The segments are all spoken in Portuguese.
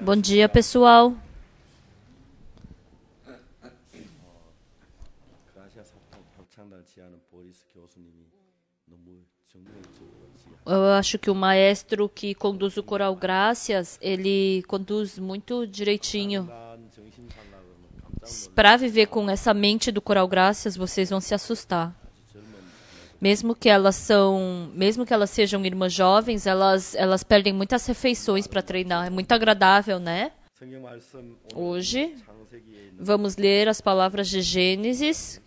Bom dia, pessoal. Eu acho que o maestro que conduz o Coral Graças, ele conduz muito direitinho. Para viver com essa mente do Coral Graças, vocês vão se assustar. Mesmo que elas sejam irmãs jovens, elas perdem muitas refeições para treinar. É muito agradável, né? Hoje, vamos ler as palavras de Gênesis.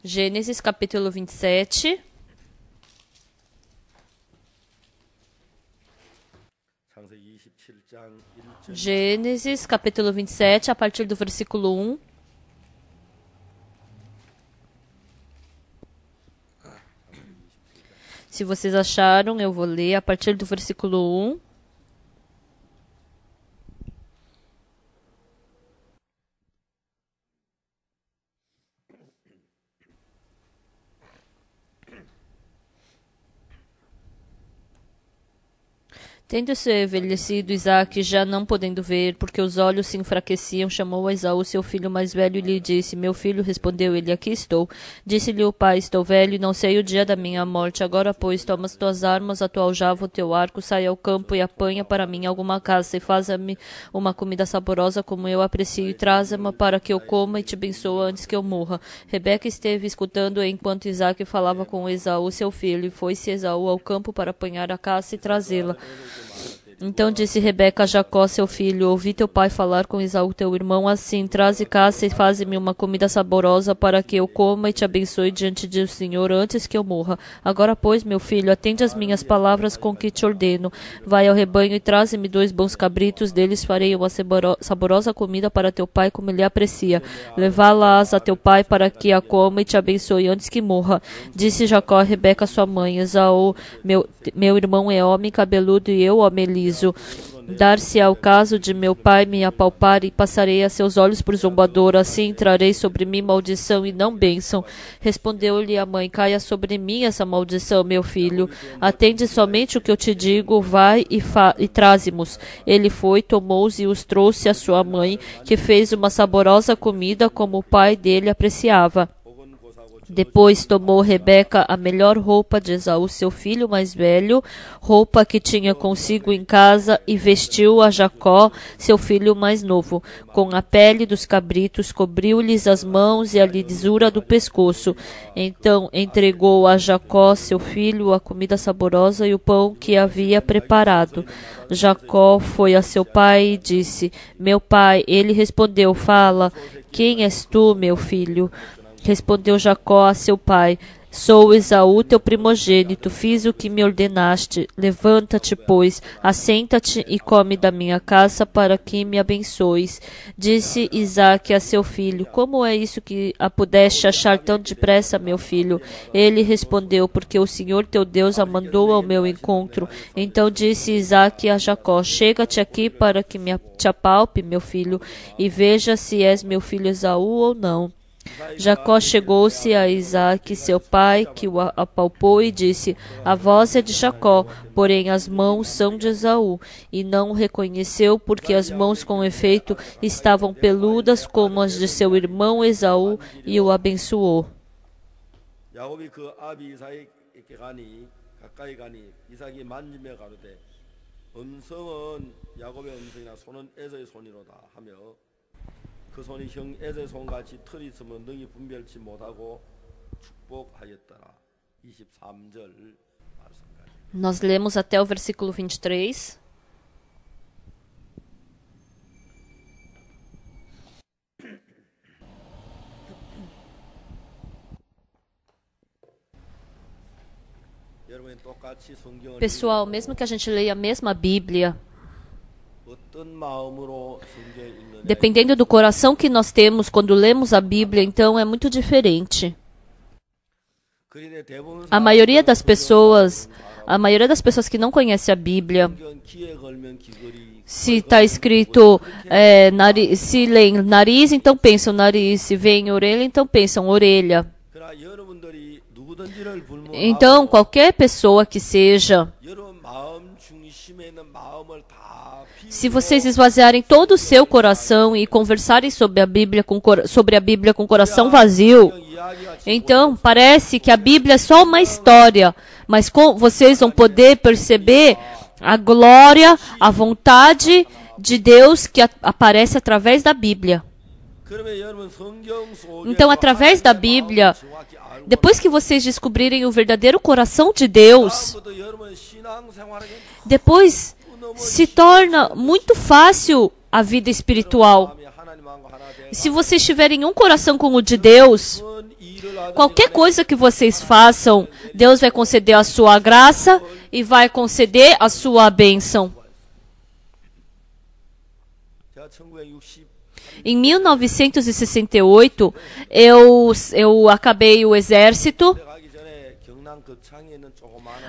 Gênesis, capítulo 27. Gênesis, capítulo 27, a partir do versículo 1. Se vocês acharam, eu vou ler a partir do versículo 1. Tendo-se envelhecido, Isaque, já não podendo ver, porque os olhos se enfraqueciam, chamou a Esaú, seu filho mais velho, e lhe disse: Meu filho, respondeu ele, aqui estou. Disse-lhe o pai: Estou velho e não sei o dia da minha morte. Agora, pois, toma as tuas armas, a tua aljava, o teu arco, sai ao campo e apanha para mim alguma caça, e faz-me uma comida saborosa como eu aprecio, e traze-me para que eu coma e te abençoe antes que eu morra. Rebeca esteve escutando enquanto Isaque falava com Esaú, seu filho, e foi-se Esaú ao campo para apanhar a caça e trazê-la. Então disse Rebeca a Jacó, seu filho: Ouvi teu pai falar com Esaú, teu irmão, assim: Traze caça e faze-me uma comida saborosa para que eu coma e te abençoe diante do Senhor antes que eu morra. Agora, pois, meu filho, atende às minhas palavras com que te ordeno. Vai ao rebanho e traze-me 2 bons cabritos, deles farei uma saborosa comida para teu pai, como ele aprecia. Levá-las a teu pai para que a coma e te abençoe antes que morra. Disse Jacó a Rebeca, sua mãe: Esaú, meu irmão, é homem cabeludo e eu homem liso. Dar-se ao caso de meu pai me apalpar e passarei a seus olhos por zombador, assim trarei sobre mim maldição e não bênção. Respondeu-lhe a mãe: Caia sobre mim essa maldição, meu filho. Atende somente o que eu te digo, vai e traze-mos. Ele foi, tomou-os e os trouxe à sua mãe, que fez uma saborosa comida como o pai dele apreciava. Depois tomou Rebeca a melhor roupa de Esaú, seu filho mais velho, roupa que tinha consigo em casa, e vestiu a Jacó, seu filho mais novo. Com a pele dos cabritos, cobriu-lhes as mãos e a lisura do pescoço. Então entregou a Jacó, seu filho, a comida saborosa e o pão que havia preparado. Jacó foi a seu pai e disse: Meu pai. Ele respondeu: Fala, quem és tu, meu filho? Respondeu Jacó a seu pai: Sou Esaú, teu primogênito, fiz o que me ordenaste. Levanta-te, pois, assenta-te e come da minha caça para que me abençoes. Disse Isaque a seu filho: Como é isso que a pudeste achar tão depressa, meu filho? Ele respondeu: Porque o Senhor teu Deus a mandou ao meu encontro. Então disse Isaque a Jacó: Chega-te aqui para que te apalpe, meu filho, e veja se és meu filho Esaú ou não. Jacó chegou-se a Isaque, seu pai, que o apalpou e disse: A voz é de Jacó, porém as mãos são de Esaú. E não o reconheceu, porque as mãos com efeito estavam peludas como as de seu irmão Esaú, e o abençoou. 야곱이 그 아비 이삭에게 가니 가까이 가니 이삭이 만지며 가로되 음성은 야곱의 음성이나 손은 에서의 손이로다 하며 그 손이 형 에서의 손같이 털이 있으면 능히 분별치 못하고 축복하였더라. 23절 말씀까지. Nós lemos até o versículo 23. Pessoal, mesmo que a gente leia a mesma Bíblia, dependendo do coração que nós temos quando lemos a Bíblia, então é muito diferente. A maioria das pessoas que não conhece a Bíblia, se está escrito se lê nariz, então pensam nariz, se vê em orelha, então pensam orelha. Então, qualquer pessoa que seja, 마음 중심에 있는 마음을 다 Se vocês esvaziarem todo o seu coração e conversarem sobre a Bíblia com coração vazio, então parece que a Bíblia é só uma história, mas vocês vão poder perceber a glória, a vontade de Deus que aparece através da Bíblia. Então, através da Bíblia, depois que vocês descobrirem o verdadeiro coração de Deus, depois se torna muito fácil a vida espiritual. Se vocês tiverem um coração como o de Deus, qualquer coisa que vocês façam, Deus vai conceder a sua graça e vai conceder a sua bênção. Em 1968, eu acabei o exército.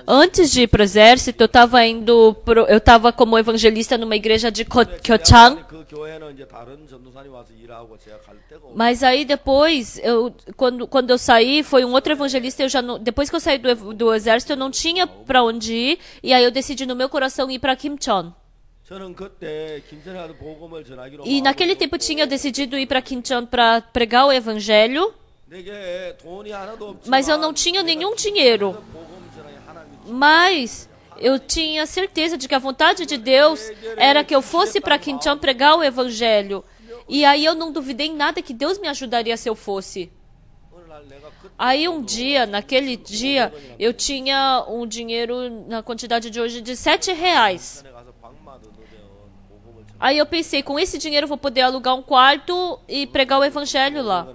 Antes de ir para o exército, eu estava como evangelista numa igreja de Gyeochang. Mas aí depois, quando eu saí, foi um outro evangelista. Depois que eu saí do exército, eu não tinha para onde ir. E aí eu decidi no meu coração ir para Kimcheon. E naquele tempo eu tinha decidido ir para Kimcheon para pregar o evangelho. Mas eu não tinha nenhum dinheiro. Mas eu tinha certeza de que a vontade de Deus era que eu fosse para Kimcheon pregar o evangelho. E aí eu não duvidei em nada que Deus me ajudaria se eu fosse. Aí naquele dia, eu tinha um dinheiro na quantidade de hoje de R$7. Aí eu pensei, com esse dinheiro eu vou poder alugar um quarto e pregar o evangelho lá.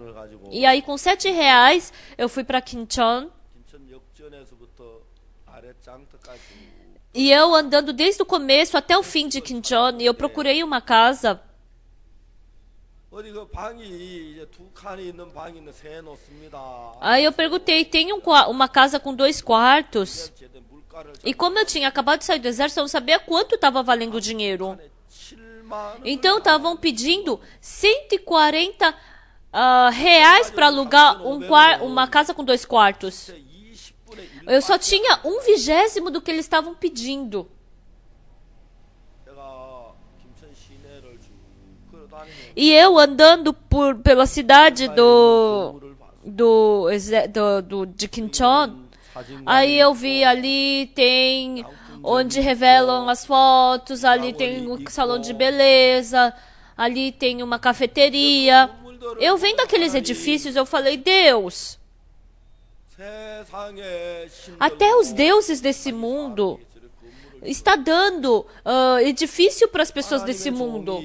E aí com R$7 eu fui para Kimcheon. E eu andando desde o começo até o fim de Kimcheon, e eu procurei uma casa. Aí eu perguntei, tem uma casa com 2 quartos? E como eu tinha acabado de sair do exército, eu não sabia quanto estava valendo o dinheiro. Então estavam pedindo R$140 para alugar uma casa com 2 quartos. Eu só tinha 1/20 do que eles estavam pedindo. E eu andando pela cidade de Kimcheon, aí eu vi ali tem onde revelam as fotos, ali tem um salão de beleza, ali tem uma cafeteria. Eu vendo aqueles edifícios, eu falei, Deus, até os deuses desse mundo está dando edifício para as pessoas desse mundo.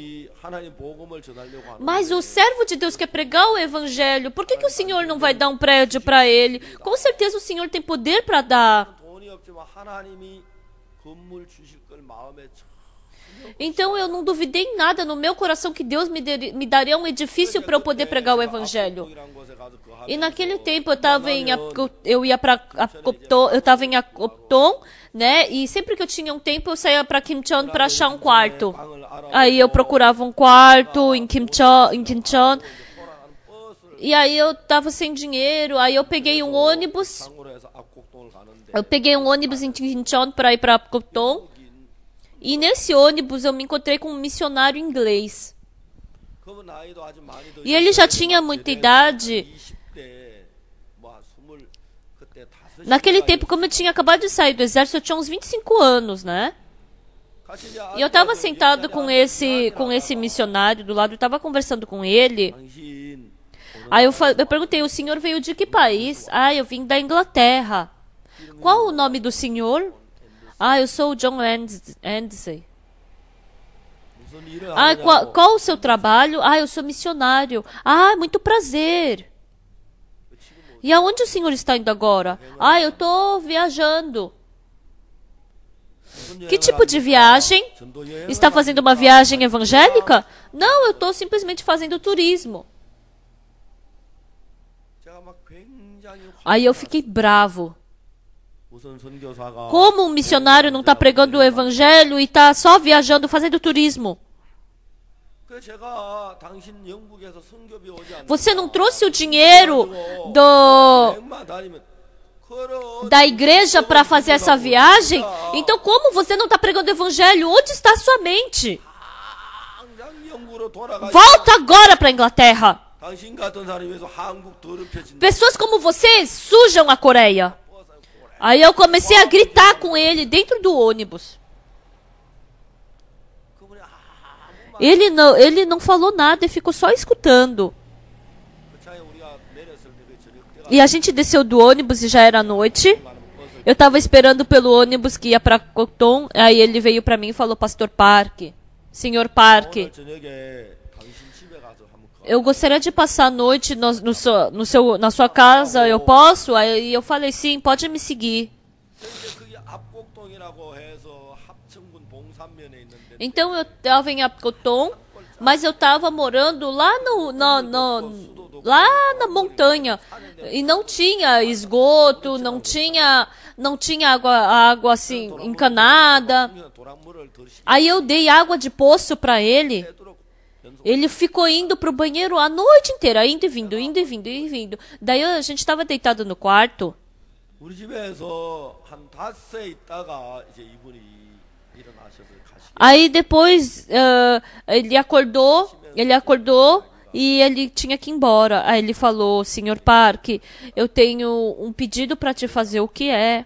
Mas o servo de Deus quer pregar o evangelho, por que o Senhor não vai dar um prédio para ele? Com certeza o Senhor tem poder para dar. Então eu não duvidei em nada no meu coração que Deus me daria um edifício para eu poder pregar o evangelho. E naquele tempo eu estava em Akopton, né? E sempre que eu tinha um tempo eu saía para Kimcheon para achar um quarto. Aí eu procurava um quarto em Kimcheon. E aí eu estava sem dinheiro. Aí eu peguei um ônibus. Em Kimcheon para ir para Akopton. E nesse ônibus eu me encontrei com um missionário inglês. E ele já tinha muita idade. Naquele tempo, como eu tinha acabado de sair do exército, eu tinha uns 25 anos, né? E eu estava sentado com esse missionário do lado, eu estava conversando com ele. Aí eu perguntei, o senhor veio de que país? Ah, eu vim da Inglaterra. Qual o nome do senhor? Ah, eu sou o John Andsey. Ah, qual o seu trabalho? Ah, eu sou missionário. Ah, muito prazer. E aonde o senhor está indo agora? Ah, eu estou viajando. Que tipo de viagem? Está fazendo uma viagem evangélica? Não, eu estou simplesmente fazendo turismo. Aí eu fiquei bravo. Como um missionário não está pregando o evangelho e está só viajando, fazendo turismo? Você não trouxe o dinheiro da igreja para fazer essa viagem, então como você não está pregando o evangelho? Onde está a sua mente? Volta agora para a Inglaterra. Pessoas como você sujam a Coreia. Aí eu comecei a gritar com ele dentro do ônibus. Ele não falou nada e ficou só escutando. E a gente desceu do ônibus e já era noite. Eu estava esperando pelo ônibus que ia para Cotton. Aí ele veio para mim e falou: Pastor Park, Senhor Park, eu gostaria de passar a noite na sua casa, eu posso? Aí eu falei: sim, pode me seguir. Então eu estava em Apcoton, mas eu estava morando lá lá na montanha. E não tinha esgoto, não tinha água assim encanada. Aí eu dei água de poço para ele. Ele ficou indo pro banheiro a noite inteira, indo e vindo, indo e vindo, indo e vindo. Daí a gente estava deitado no quarto. Aí depois ele acordou e ele tinha que ir embora. Aí ele falou: Senhor Park, eu tenho um pedido para te fazer. O que é?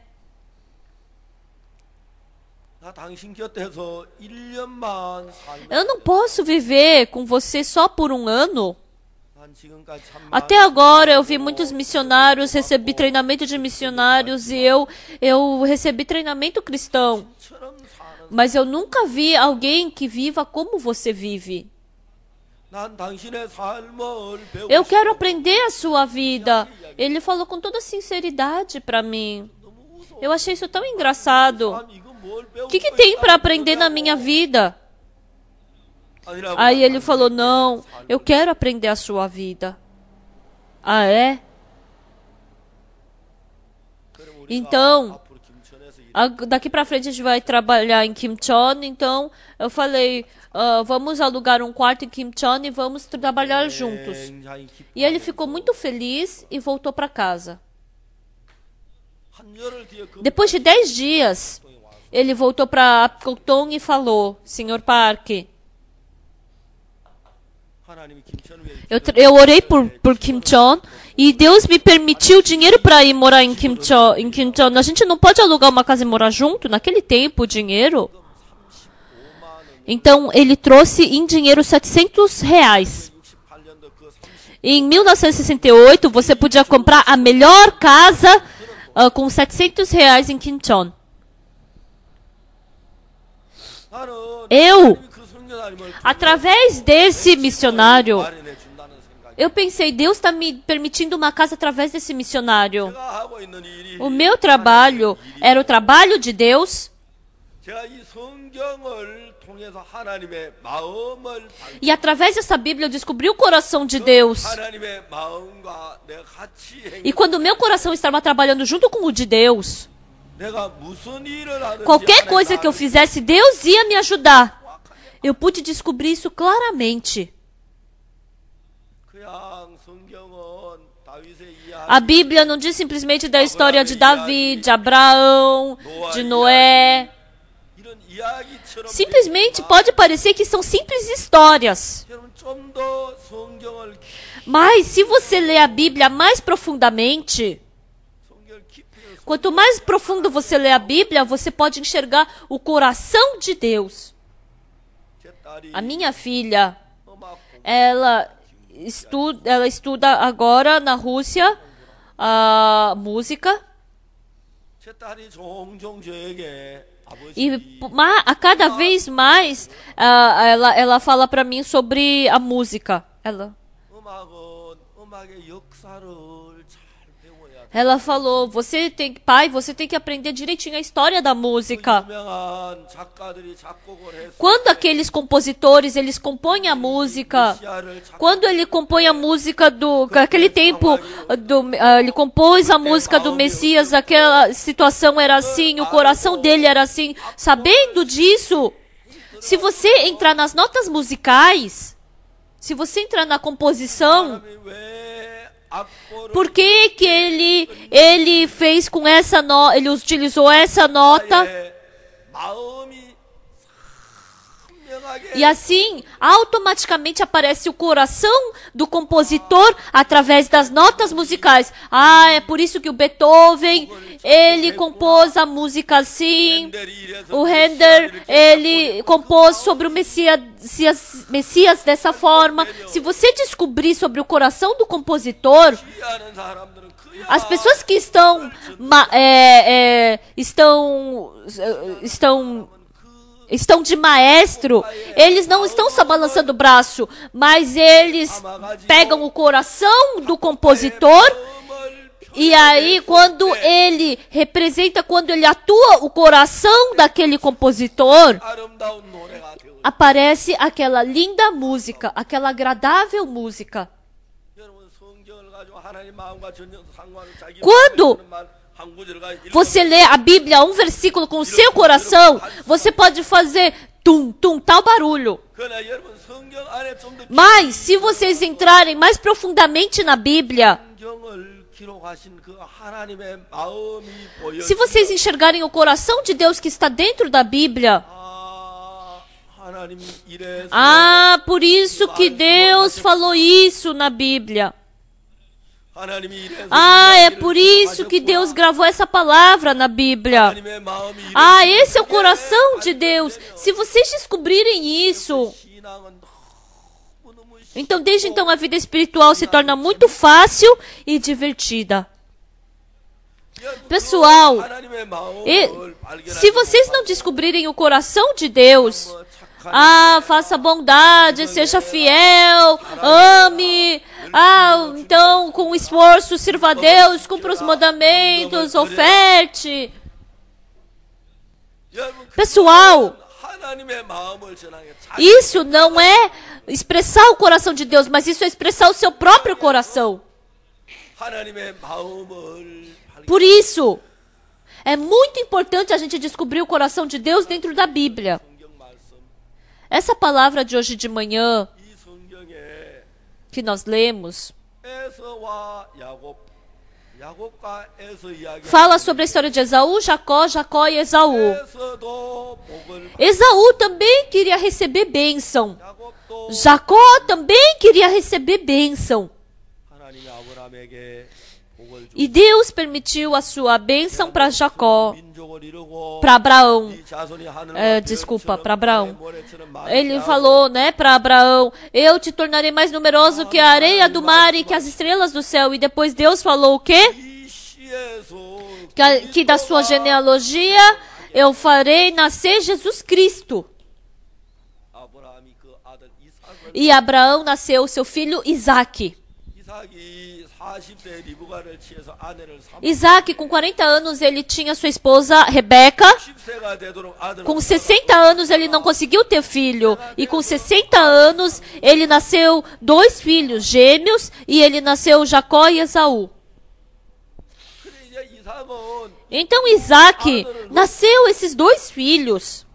Eu não posso viver com você só por um ano. Até agora eu vi muitos missionários, recebi treinamento de missionários e eu recebi treinamento cristão. Mas eu nunca vi alguém que viva como você vive. Eu quero aprender a sua vida. Ele falou com toda sinceridade para mim. Eu achei isso tão engraçado. O que tem para aprender na minha vida? Aí ele falou: não, eu quero aprender a sua vida. Ah, é? Então, daqui para frente a gente vai trabalhar em Kimcheon. Então, eu falei: vamos alugar um quarto em Kimcheon e vamos trabalhar juntos. E ele ficou muito feliz e voltou para casa. Depois de 10 dias, ele voltou para Apcoton e falou: Senhor Park, eu orei por Kimcheon e Deus me permitiu dinheiro para ir morar em Kimcheon. A gente não pode alugar uma casa e morar junto? Naquele tempo, o dinheiro. Então, ele trouxe em dinheiro R$700. Em 1968, você podia comprar a melhor casa com R$700 em Kimcheon. Através desse missionário, eu pensei: Deus está me permitindo uma casa através desse missionário. O meu trabalho era o trabalho de Deus. E através dessa Bíblia eu descobri o coração de Deus. E quando o meu coração estava trabalhando junto com o de Deus, qualquer coisa que eu fizesse, Deus ia me ajudar. Eu pude descobrir isso claramente. A Bíblia não diz simplesmente da história de Davi, de Abraão, de Noé. Simplesmente pode parecer que são simples histórias. Mas se você ler a Bíblia mais profundamente, quanto mais profundo você lê a Bíblia, você pode enxergar o coração de Deus. A minha filha, ela estuda agora na Rússia a música. E a cada vez mais ela fala para mim sobre a música. Ela falou: pai, você tem que aprender direitinho a história da música. Quando aqueles compositores, eles compõem a música, quando ele compõe a música aquele tempo, ele compôs a música do Messias, aquela situação era assim, o coração dele era assim. Sabendo disso, se você entrar nas notas musicais, se você entrar na composição, 악보를 que ele fez com essa nota, ele utilizou essa nota, 나의 마음이 선명하게 e assim automaticamente aparece o coração do compositor através das notas musicais. Ah, é por isso que o Beethoven, ele compôs a música assim. 핸델이 이래서 O Handel, ele compôs sobre o Messias dessa forma. Se você descobrir sobre o coração do compositor, 이해하는 사람들은 그야 as pessoas que estão de maestro, eles não estão só balançando o braço, mas eles pegam o coração do compositor. E aí, quando ele representa, quando ele atua o coração daquele compositor, 아름다운 노래가 되어 aparece aquela linda música, aquela agradável música. 여러분 성경을 가지고 하나님 마음과 전혀 상관을 자기 Quando 마음에 드는 말 한 구절을 가지고 você lê a Bíblia, um versículo com o seu coração, você pode fazer tum, tum, tal barulho. 그러나 여러분 성경 안에 좀더 Mas, se vocês entrarem mais profundamente na Bíblia, 성경을 기록하신 그 하나님의 마음이 보여 se vocês enxergarem o coração de Deus que está dentro da Bíblia, 하나님이 이래서 ah, por isso que Deus falou isso na Bíblia. 하나님이 이래서 Ah, é 이야기를 por isso que Deus 하셨구나. gravou essa palavra na Bíblia. 하나님의 마음이 이래서 Ah, esse é o coração de Deus. Se vocês descobrirem isso, 신앙은 너무너무 então desde então a vida espiritual se torna muito fácil e divertida. Pessoal, 하나님의 마음을 E 발견하지 se vocês não descobrirem o coração de Deus, ah, faça bondade, seja fiel, ame, ah, então com esforço sirva a Deus, cumpra os mandamentos, oferte. 여러분, Pessoal, 하나님의 마음을 전하게 isso não é expressar o coração de Deus, mas isso é expressar o seu próprio coração. 하나님의 마음을 Por isso, é muito importante a gente descobrir o coração de Deus dentro da Bíblia. 성경 말씀 Essa palavra de hoje de manhã 이 성경에 que nós lemos 에서와 야곱과 에서 이야기 fala sobre a história de Esaú, Jacó e Esaú. 에서도 복을 Esaú também queria receber bênção. 야곱도 Jacó também queria receber bênção. 하나님이 아브라함에게 복을 E Deus permitiu a sua bênção para Jacó, 민족을 이루고 para Abraão. 이 자손이 하늘과 Desculpa, 별처럼 para Abraão. 땅의 모래처럼 많게 Ele 하고 falou, né, para Abraão: eu te tornarei mais numeroso que a areia do mar e que as estrelas do céu. E depois Deus falou o quê? 이 씨에서 Que da sua genealogia eu farei nascer Jesus Cristo. 아브라함이 그 아들 이삭을 E Abraão nasceu seu filho Isaque. 이삭이 40세에 리브가를 취해서 아내를 삼 Isaque, com 40 anos, ele tinha sua esposa Rebeca. 10세가 되도록 아들을 Com 60 anos, ele não conseguiu ter filho. E com 60 anos, ele nasceu 2 filhos gêmeos. E ele nasceu Jacó e Esaú. 그래 이제 이삭은 Então Isaque nasceu esses 2 filhos.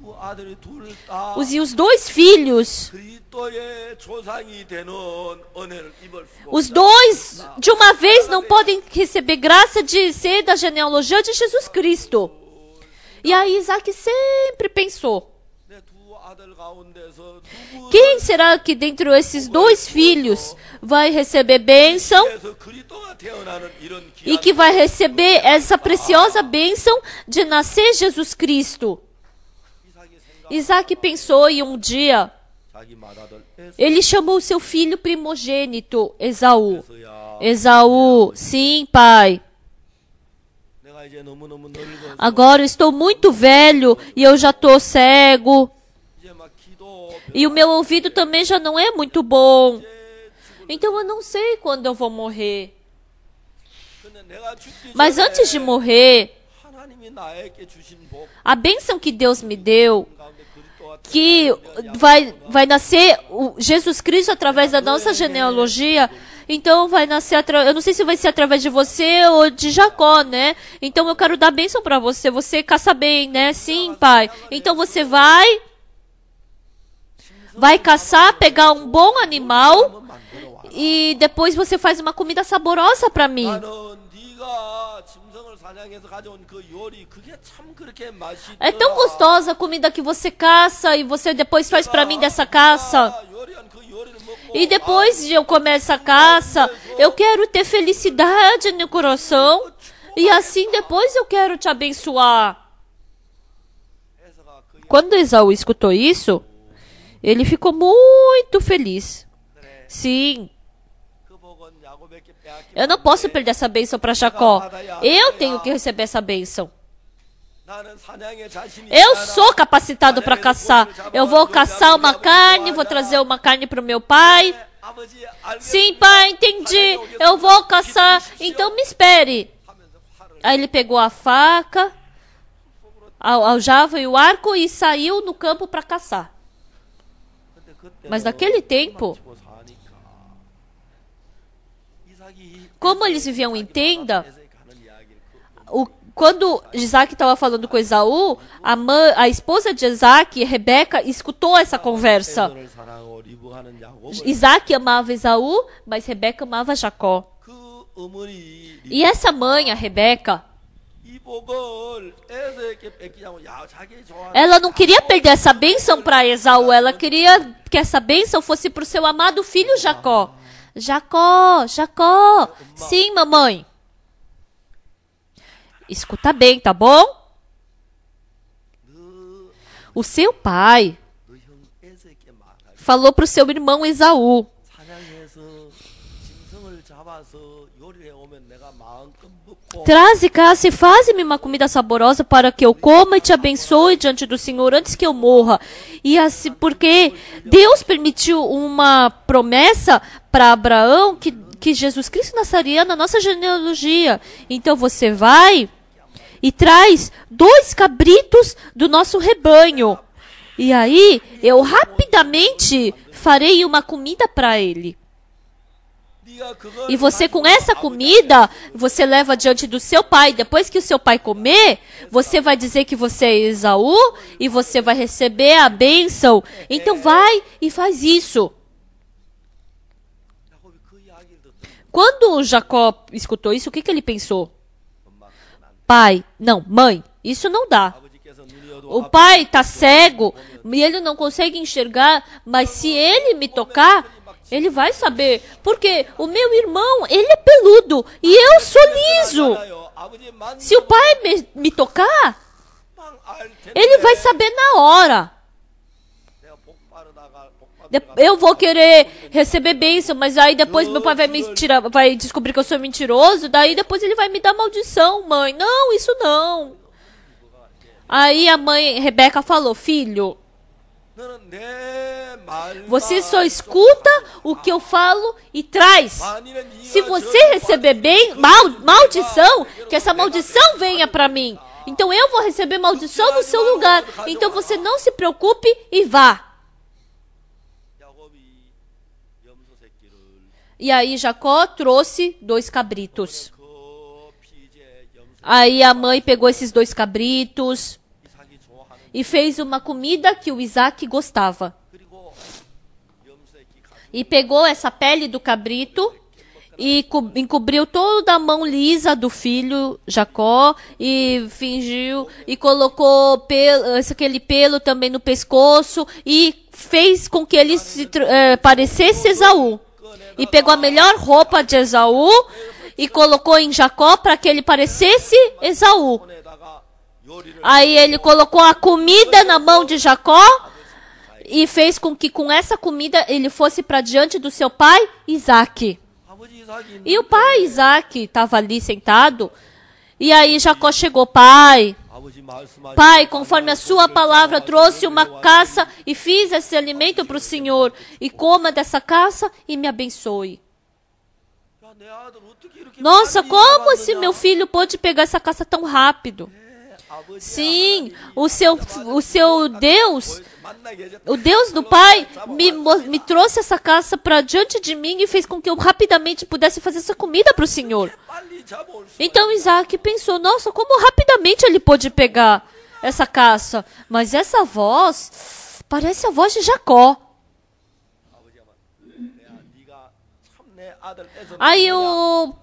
두 아들이 둘다 E os 2 filhos, 그리스도의 조상이 되는 은혜를 입을 수 os 2 de uma vez não podem receber graça de ser da genealogia de Jesus Cristo. E aí Isaque sempre pensou: 내 두 아들 가운데서 누구 quem será que dentre esses 2 filhos vai receber bênção 에서 그리스도가 태어나는 이런 e 귀한 que vai receber essa preciosa bênção de nascer Jesus Cristo? 이삭이 생각 Isaque pensou e um dia 자기 맏아들 ele chamou seu filho primogênito, Esaú. 에서야 Esaú, sim, pai. 내가 이제 너무너무 늙어서 Agora eu estou muito velho e eu já estou cego. 이제 막 기도 E o meu ouvido também já não é muito bom. Então eu não sei quando eu vou morrer. 근데 내가 죽기 Mas 전에 antes de morrer, 하나님이 나에게 주신 복 a bênção que Deus me deu, 가운데 그리스도가 que vai nascer o Jesus Cristo através da nossa genealogia, então vai nascer, eu não sei se vai ser através de você ou de Jacó, né? Então eu quero dar bênção para você, você caça bem, né? Sim, pai. Então você vai caçar, pegar um bom animal e depois você faz uma comida saborosa para mim. 나는 네가 짐승을 사냥해서 가져온 그 요리 그게 참 그렇게 맛있더라. É tão gostosa a comida que você caça e você depois faz para mim dessa caça. 요리한 그 요리를 먹고 E depois de eu comer essa caça, eu quero ter felicidade no coração. E assim depois eu quero te abençoar. 에서가 그 Quando Esaú escutou isso, ele ficou muito feliz. Sim, 그 복은 야곱에게 빼앗기면 eu não posso perder essa bênção para Jacó. Eu tenho que receber essa bênção. 나는 사냥에 자신이 Eu 있잖아. sou capacitado para caçar. Eu vou caçar uma carne, vou trazer uma carne para o meu pai. 아버지 알겠습니다. Sim, pai, entendi. Eu vou caçar, então me espere. 하면서 활을 Aí ele pegou a faca, a aljava e o arco e saiu no campo para caçar. 근데 그때 Mas naquele tempo, 치고 사니까 이삭이 como eles viviam em tenda, 에서에 가는 이야기를 그 quando Isaac estava falando com Esaú, a esposa de Isaac, Rebeca, escutou essa conversa. 에서를 사랑하고 리브하는 야곱을 Isaac amava Esaú, mas Rebeca amava Jacó. 그 어머니 E essa mãe, a Rebeca, 이 복을 에서에게 뺏기지 않고 야 자기 좋아하는 ela não queria perder essa bênção para Esaú, ela queria que essa bênção fosse para o seu amado filho Jacó. Jacó, Jacó. Sim, mamãe. Escuta bem, tá bom? O seu pai 너 형 에서에게 말하기 falou para o seu irmão Esaú: 사냥해서 짐승을 잡아서 요리해 오면 내가 마음껏 먹고 traze, caça e faze-me uma comida saborosa para que eu coma e te abençoe diante do Senhor antes que eu morra. E assim, porque Deus permitiu uma promessa para Abraão que Jesus Cristo nasceria na nossa genealogia. Então você vai e traz 2 cabritos do nosso rebanho. E aí eu rapidamente farei uma comida para ele. 네가 그걸 E você com essa comida, você leva diante do seu pai. Depois que o seu pai comer, você vai dizer que você é Esaú e você vai receber a bênção. Então vai e faz isso. 야곱이 그 이야기를 듣고 Quando Jacó escutou isso, o que ele pensou? 엄마 그건 안 Pai, não, mãe, isso não dá. 아버지께서 눈이 O 어두워 pai está cego e ele não consegue enxergar, mas se ele me tocar, ele vai saber. Porque o meu irmão, ele é peludo e eu sou liso. 아버지 Se o pai me tocar, 만알 텐데 ele vai saber na hora. 내가 복 바르다가 복 Eu vou querer receber bênção, mas aí depois meu pai vai me tirar, vai descobrir que eu sou mentiroso, daí depois ele vai me dar maldição, mãe. Não, isso não. Aí a mãe Rebeca falou: filho, 너는 내 말만 você só escuta o que eu falo e traz. 만일에 네가 Se você 저를 receber bem maldição, que essa maldição venha para mim. Então eu vou receber maldição no seu lugar. Então você não se preocupe e vá. 야곱이 염소 새끼를 E aí Jacó trouxe 2 cabritos. 그 피제 염소 Aí a mãe pegou esses 2 cabritos 이삭이 좋아하는 e fez uma comida que o Isaac gostava. 그리고 염소 새끼 가죽 E pegou essa pele do cabrito e encobriu toda a mão lisa do filho Jacó e fingiu e colocou aquele pelo também no pescoço e fez com que ele parecesse Esaú. E pegou a melhor roupa de Esaú e colocou em Jacó para que ele parecesse Esaú. 손에다가 요리를 Aí ele colocou a comida na mão de Jacó e fez com que com essa comida ele fosse para diante do seu pai Isaac. 아버지 이삭이 E o pai Isaac estava ali sentado. E aí Jacó chegou: pai, 아버지 말씀하신 pai, conforme a sua palavra, trouxe uma caça e fiz esse alimento para o Senhor. E coma dessa caça e me abençoe. 야, 내 아들 어떻게 이렇게 Nossa, 빨리 como esse 잡았느냐? meu filho pôde pegar essa caça tão rápido? 아버지 Sim, o seu Deus, 만나게 해줬다. o Deus do Pai, me trouxe essa caça para diante de mim e fez com que eu rapidamente pudesse fazer essa comida para o Senhor. 빨리 잡아올 수 Então Isaac pensou: nossa, como rapidamente ele pôde pegar essa caça. Mas essa voz parece a voz de Jacó. 아버지가 네가 참 Aí o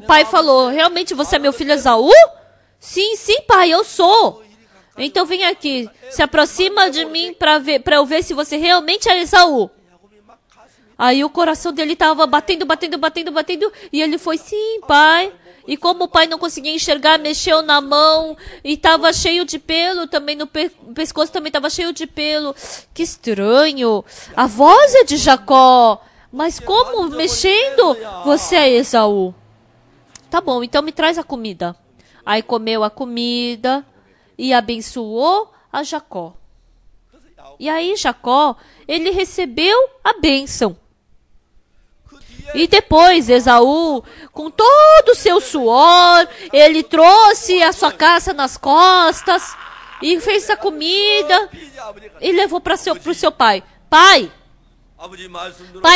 pai falou, realmente você é meu filho Esaú? Sim, sim, pai, eu sou. Então vem aqui, se aproxima de mim para eu ver se você realmente é Esaú. Aí o coração dele estava batendo, e ele foi, sim, pai. E como o pai não conseguia enxergar, mexeu na mão e estava cheio de pelo, também no pescoço também estava cheio de pelo. Que estranho, a voz é de Jacó, mas como mexendo? Você é Esaú. Tá bom, então me traz a comida. Aí comeu a comida e abençoou a Jacó. E aí Jacó, ele recebeu a bênção. E depois Esaú, com todo o seu suor, ele trouxe a sua caça nas costas e fez a comida e levou para o seu pai. Pai,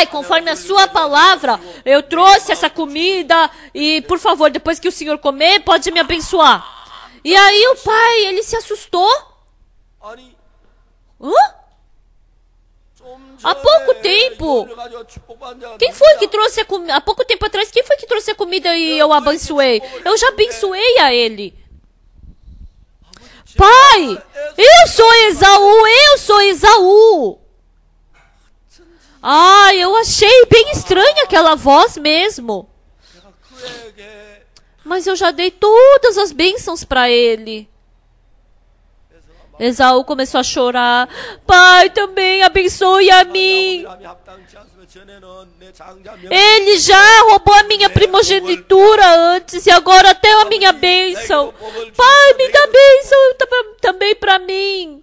conforme a sua palavra, eu trouxe essa comida e, por favor, depois que o senhor comer, pode me abençoar. E aí o pai, ele se assustou. Hã? Há pouco tempo, quem foi que trouxe a comida? Há pouco tempo atrás, quem foi que trouxe a comida e eu abençoei? Eu já abençoei a ele. Pai, eu sou Esaú. Ah, eu achei bem estranha aquela voz mesmo. Mas eu já dei todas as bênçãos para ele. Esaú começou a chorar. Pai, também abençoe a mim. Ele já roubou a minha primogenitura antes e agora até a minha bênção. Pai, me dá bênção também para mim.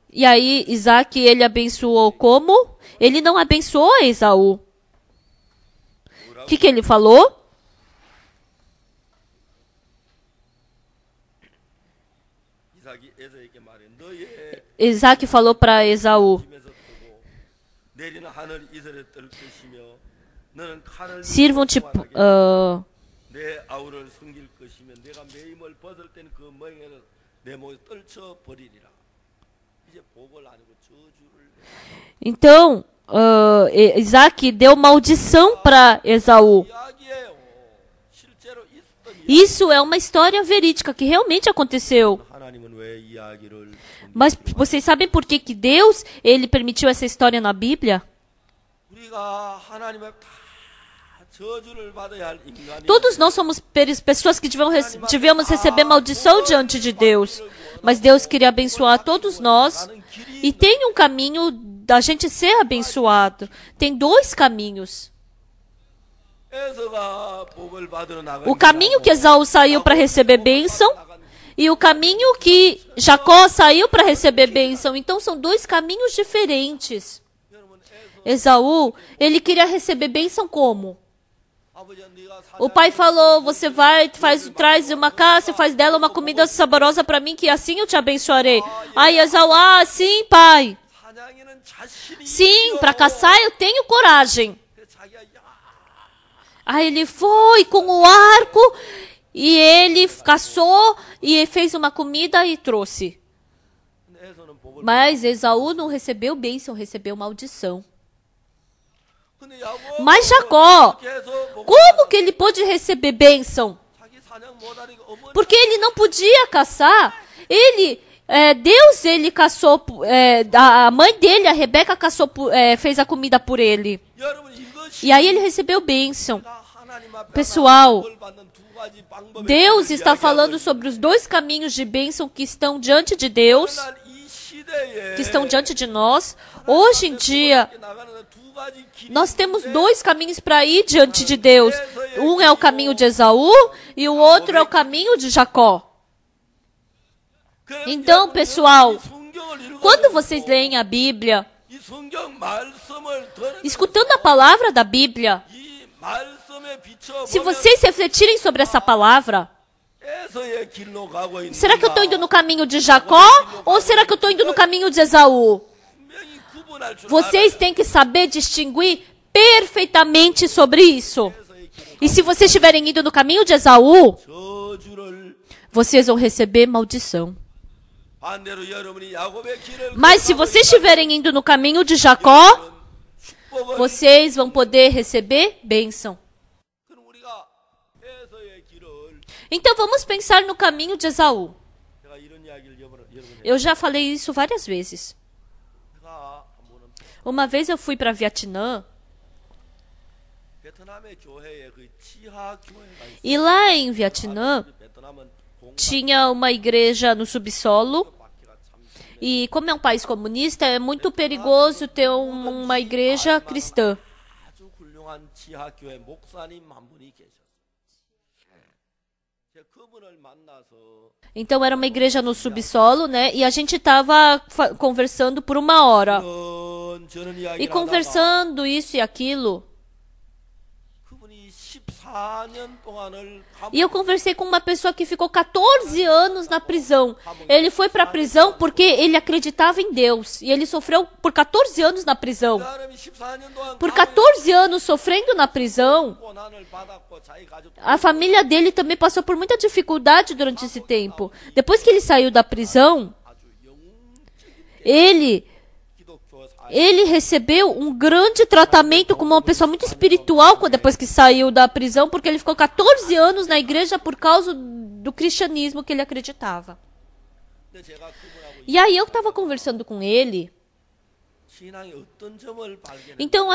E aí, Isaac, ele abençoou como? Ele não abençoou a Esaú. O que ele falou? Isaac falou para Esaú: sirvam-te Então, Isaac deu maldição para Esaú. Isso é uma história verídica que realmente aconteceu. Mas vocês sabem por que Deus ele permitiu essa história na Bíblia? Todos nós somos pessoas que devemos receber maldição diante de Deus. Mas Deus queria abençoar todos nós. E tem um caminho da gente ser abençoado. Tem dois caminhos. O caminho que Esaú saiu para receber bênção e o caminho que Jacó saiu para receber bênção. Então são dois caminhos diferentes. Esaú, ele queria receber bênção como? O pai falou, você vai, traz uma caça, faz dela uma comida saborosa para mim, que assim eu te abençoarei. Aí Esaú, sim, pai. Sim, para caçar eu tenho coragem. Aí ele foi com o arco e ele caçou e fez uma comida e trouxe. Mas Esaú não recebeu bênção, recebeu maldição. Mas Jacó, como que ele pôde receber bênção? Porque ele não podia caçar. Deus, ele caçou, a mãe dele, a Rebeca, caçou, fez a comida por ele. E aí ele recebeu bênção. Pessoal, Deus está falando sobre os dois caminhos de bênção que estão diante de Deus, que estão diante de nós. Hoje em dia, nós temos dois caminhos para ir diante de Deus. Um é o caminho de Esaú e o outro é o caminho de Jacó. Então, pessoal, quando vocês leem a Bíblia, escutando a palavra da Bíblia, se vocês refletirem sobre essa palavra, será que eu estou indo no caminho de Jacó ou será que eu estou indo no caminho de Esaú? Vocês têm que saber distinguir perfeitamente sobre isso. E se vocês estiverem indo no caminho de Esaú, vocês vão receber maldição. Mas se vocês estiverem indo no caminho de Jacó, 축복을 vocês vão poder receber bênção. 그럼 우리가 에서의 길을 Então vamos pensar no caminho de Esaú. 제가 이런 이야기를 여러분 Eu já falei isso várias vezes. 제가 한번은 Uma vez eu fui para Vietnã 베트남의 교회에 그 치하 교회가 있어요. e lá em Vietnã 베트남은 공산 tinha uma igreja no subsolo. 받기가 참 힘들어요. E como é um país comunista, é muito perigoso ter uma igreja cristã. 아주 훌륭한 치하 교회 목사님 한 분이 계셨어요. 제가 그분을 만나서 Então era uma igreja no subsolo, né? E a gente estava conversando por 1 hora. 저런 E 이야기를 하다가 conversando isso e aquilo. 그분이 14년 동안을 E eu conversei com uma pessoa que ficou 14 anos na prisão. Ele foi para a prisão porque ele acreditava em Deus. E ele sofreu por 14 anos na prisão. 그 사람이 14년 동안 Por 14 anos sofrendo na prisão, 고난을 받았고 자기 가족 a família dele também passou por muita dificuldade durante esse tempo. Depois que ele saiu da prisão, 아주 영적인 ele 기독교 사회 recebeu um grande tratamento como uma pessoa muito espiritual depois que saiu da prisão, porque ele ficou 14 anos na igreja por causa do cristianismo que ele acreditava. 근데 제가 그분하고 E aí eu estava conversando com ele, 신앙의 어떤 점을 발견했는지 então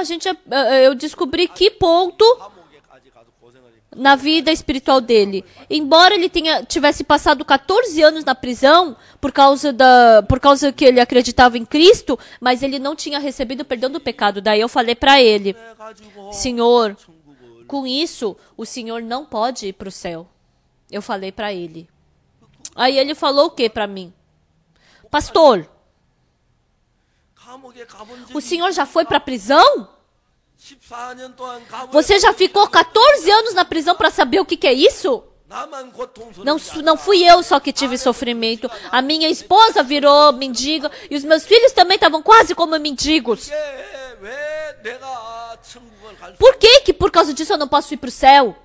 eu descobri que ponto 감옥에까지 가서 고생을 했고 na vida espiritual dele. Embora ele tivesse passado 14 anos na prisão por causa que ele acreditava em Cristo, mas ele não tinha recebido o perdão do pecado. Daí eu falei para ele: 그래가지고 Senhor, 천국을 com isso o Senhor não pode ir para o céu. Eu falei para ele. Aí ele falou o que para mim? Pastor, 감옥에 가본 o 적이 senhor já foi para a prisão? 14년 동안 감옥에 Você já ficou 14 anos na prisão para saber o que é isso? 나만 고통스러운 Não fui eu só que tive sofrimento. A minha esposa virou mendiga e os meus filhos também estavam quase como mendigos. 왜 내가 천국을 갈 수? Por que por causa disso eu não posso ir para o céu?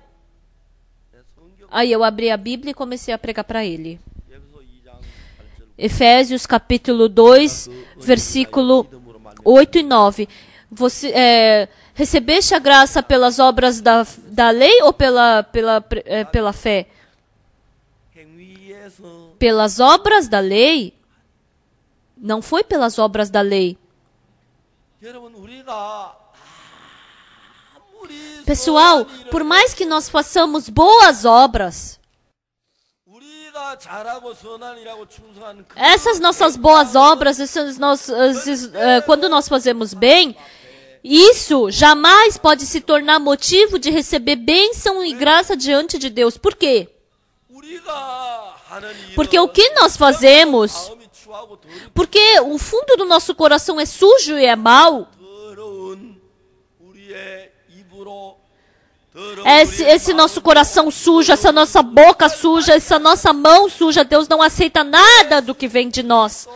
Aí eu abri a Bíblia e comecei a pregar para ele. 에베소 2장 8절 Efésios capítulo 2, versículo 8 e 9. Você recebeste a graça pelas obras da lei ou pela fé? 행위에서 Pelas obras da lei? Não foi pelas obras da lei. 여러분 우리가 아무리 Pessoal, por mais que nós façamos boas obras, 우리가 잘하고 선한 일하고 충성한 그 essas nossas boas obras, quando nós fazemos bem, isso jamais pode se tornar motivo de receber bênção e graça diante de Deus. Por quê? 우리가 하는 일은 Porque o que nós fazemos, 마음이 추하고 porque o fundo do nosso coração é sujo e é mau, 더러운 우리의 입으로 더러운 esse nosso coração sujo, essa nossa boca suja, essa nossa mão suja, Deus não aceita nada do que vem de nós.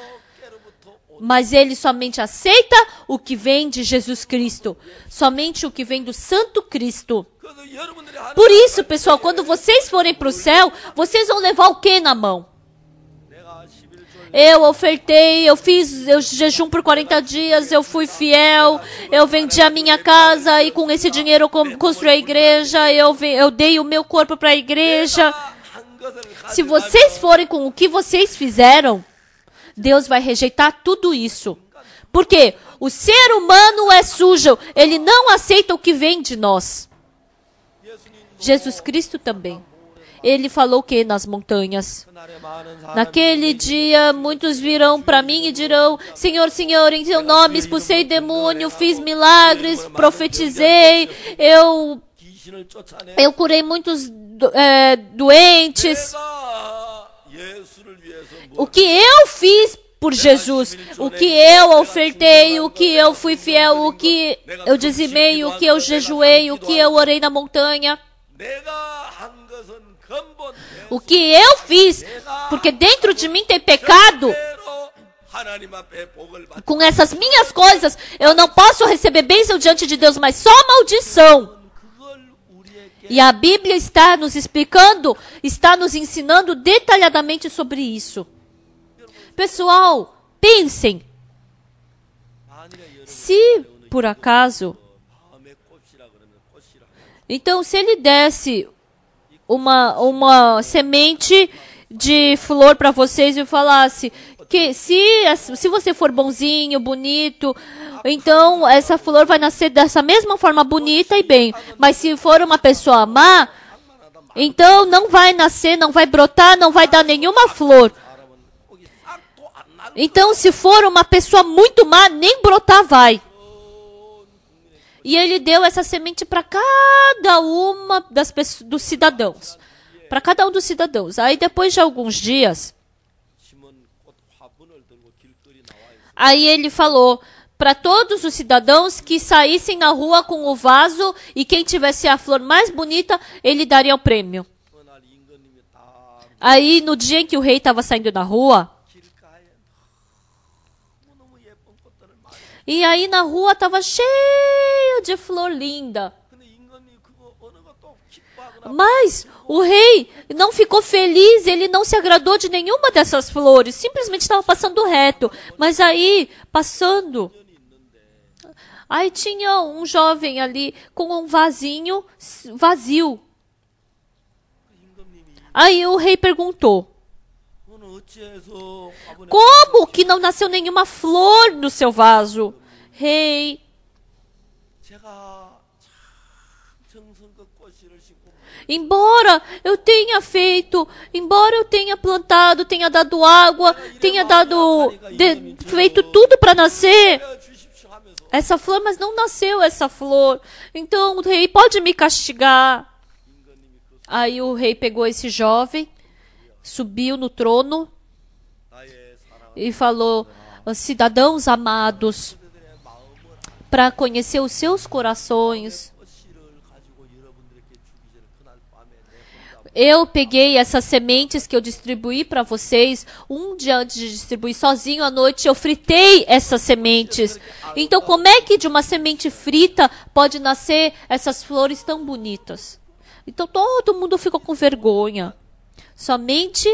Mas Ele somente aceita o que vem de Jesus Cristo. Somente o que vem do Santo Cristo. 그래서 여러분들이 하는 Por isso, pessoal, quando vocês forem para o céu, vocês vão levar o que na mão? 내가 11절 Eu ofertei, eu jejum por 40 dias, eu fui fiel, eu vendi a minha casa e com esse dinheiro eu construí a igreja, eu dei o meu corpo para a igreja. 한 것을 Se vocês forem com o que vocês fizeram, Deus vai rejeitar tudo isso. Porque o ser humano é sujo, ele não aceita o que vem de nós. Jesus Cristo também. Ele falou o que nas montanhas? 그날에 많은 사람이 Naquele dia, muitos virão para mim e dirão: Senhor, Senhor, em teu nome expulsei demônio, fiz milagres, profetizei, 귀신을 쫓아내 eu curei muitos doentes. 내가 예수를 위해서 O que eu fiz por Jesus, o que eu ofertei, o que eu fui fiel, o que eu dizimei, o que eu jejuei, o que eu orei na montanha, 내가 한 것은 근본 o que eu fiz, porque dentro de mim tem pecado. 대로 하나님 앞에 복을 받 Com essas minhas coisas, eu não posso receber bênção diante de Deus, mas só maldição. 그걸 우리에게 E a Bíblia está nos explicando, está nos ensinando detalhadamente sobre isso. Pessoal, pensem, 만일에 여러분 se por acaso, então se ele desse uma semente de flor para vocês e falasse que se você for bonzinho, bonito, então essa flor vai nascer dessa mesma forma bonita e bem. Mas se for uma pessoa má, então não vai nascer, não vai brotar, não vai dar nenhuma flor. Então se for uma pessoa muito má, nem brotar vai. E ele deu essa semente para cada uma dos cidadãos. Para cada um dos cidadãos. Aí depois de alguns dias, aí ele falou para todos os cidadãos que saíssem na rua com o vaso e quem tivesse a flor mais bonita, ele daria o prêmio. Aí no dia em que o rei estava saindo na rua, e aí na rua estava cheio de flor linda. Mas o rei não ficou feliz, ele não se agradou de nenhuma dessas flores, simplesmente estava passando reto. Mas aí, passando, aí tinha um jovem ali com um vasinho vazio. Aí o rei perguntou: como que não nasceu nenhuma flor no seu vaso? Rei, embora eu tenha plantado, tenha dado água, tenha feito tudo para nascer essa flor, mas não nasceu essa flor. Então o rei pode me castigar. Aí o rei pegou esse jovem, subiu no trono e falou: cidadãos amados, para conhecer os seus corações, eu peguei essas sementes que eu distribuí para vocês, um dia antes de distribuir sozinho à noite, eu fritei essas sementes. Então, como é que de uma semente frita pode nascer essas flores tão bonitas? Então, todo mundo ficou com vergonha. Somente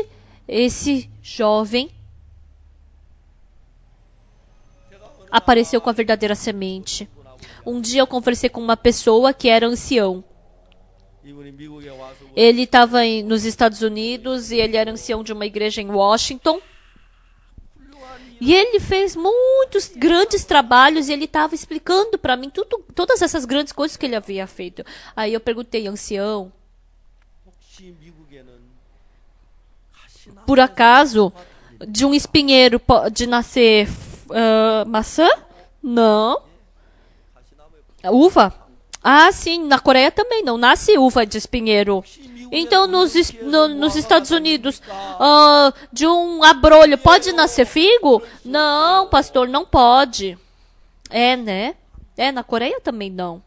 esse jovem apareceu com a verdadeira semente. Um dia eu conversei com uma pessoa que era ancião. Ele estava nos Estados Unidos e ele era ancião de uma igreja em Washington. E ele fez muitos grandes trabalhos e ele estava explicando para mim todas essas grandes coisas que ele havia feito. Aí eu perguntei: ancião, por acaso de um espinheiro pode nascer maçã? Não. Uva? Ah, sim, na Coreia também não nasce uva de espinheiro. Então, nos Estados Unidos, de um abrolho, pode nascer figo? Não, pastor, não pode. É, né? É, na Coreia também não.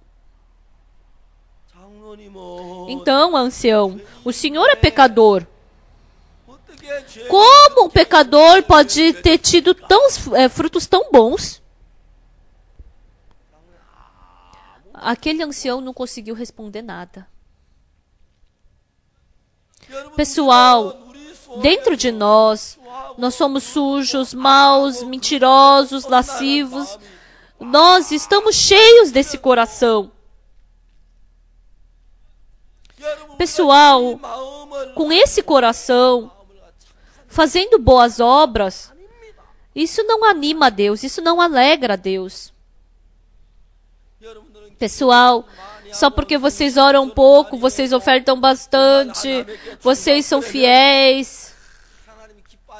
Então, ancião, o senhor é pecador. Como um pecador pode ter tido frutos tão bons? Aquele ancião não conseguiu responder nada. Pessoal, dentro de nós somos sujos, maus, mentirosos, lascivos. Nós estamos cheios desse coração. Pessoal, com esse coração, fazendo boas obras, isso não anima a Deus, isso não alegra a Deus. Pessoal, só porque vocês oram um pouco, vocês ofertam bastante, vocês são fiéis.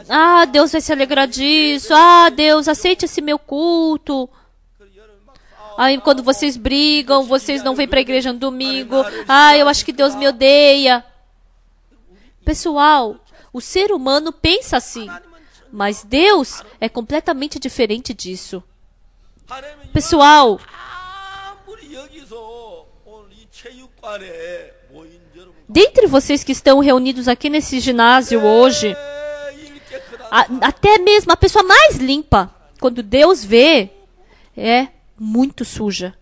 Ah, Deus vai se alegrar disso. Ah, Deus, aceite esse meu culto. Aí quando vocês brigam, vocês não vêm para a igreja no domingo. Ah, eu acho que Deus me odeia. Pessoal, o ser humano pensa assim, mas Deus é completamente diferente disso. Pessoal, dentre vocês que estão reunidos aqui nesse ginásio hoje, até mesmo a pessoa mais limpa, quando Deus vê, é muito suja.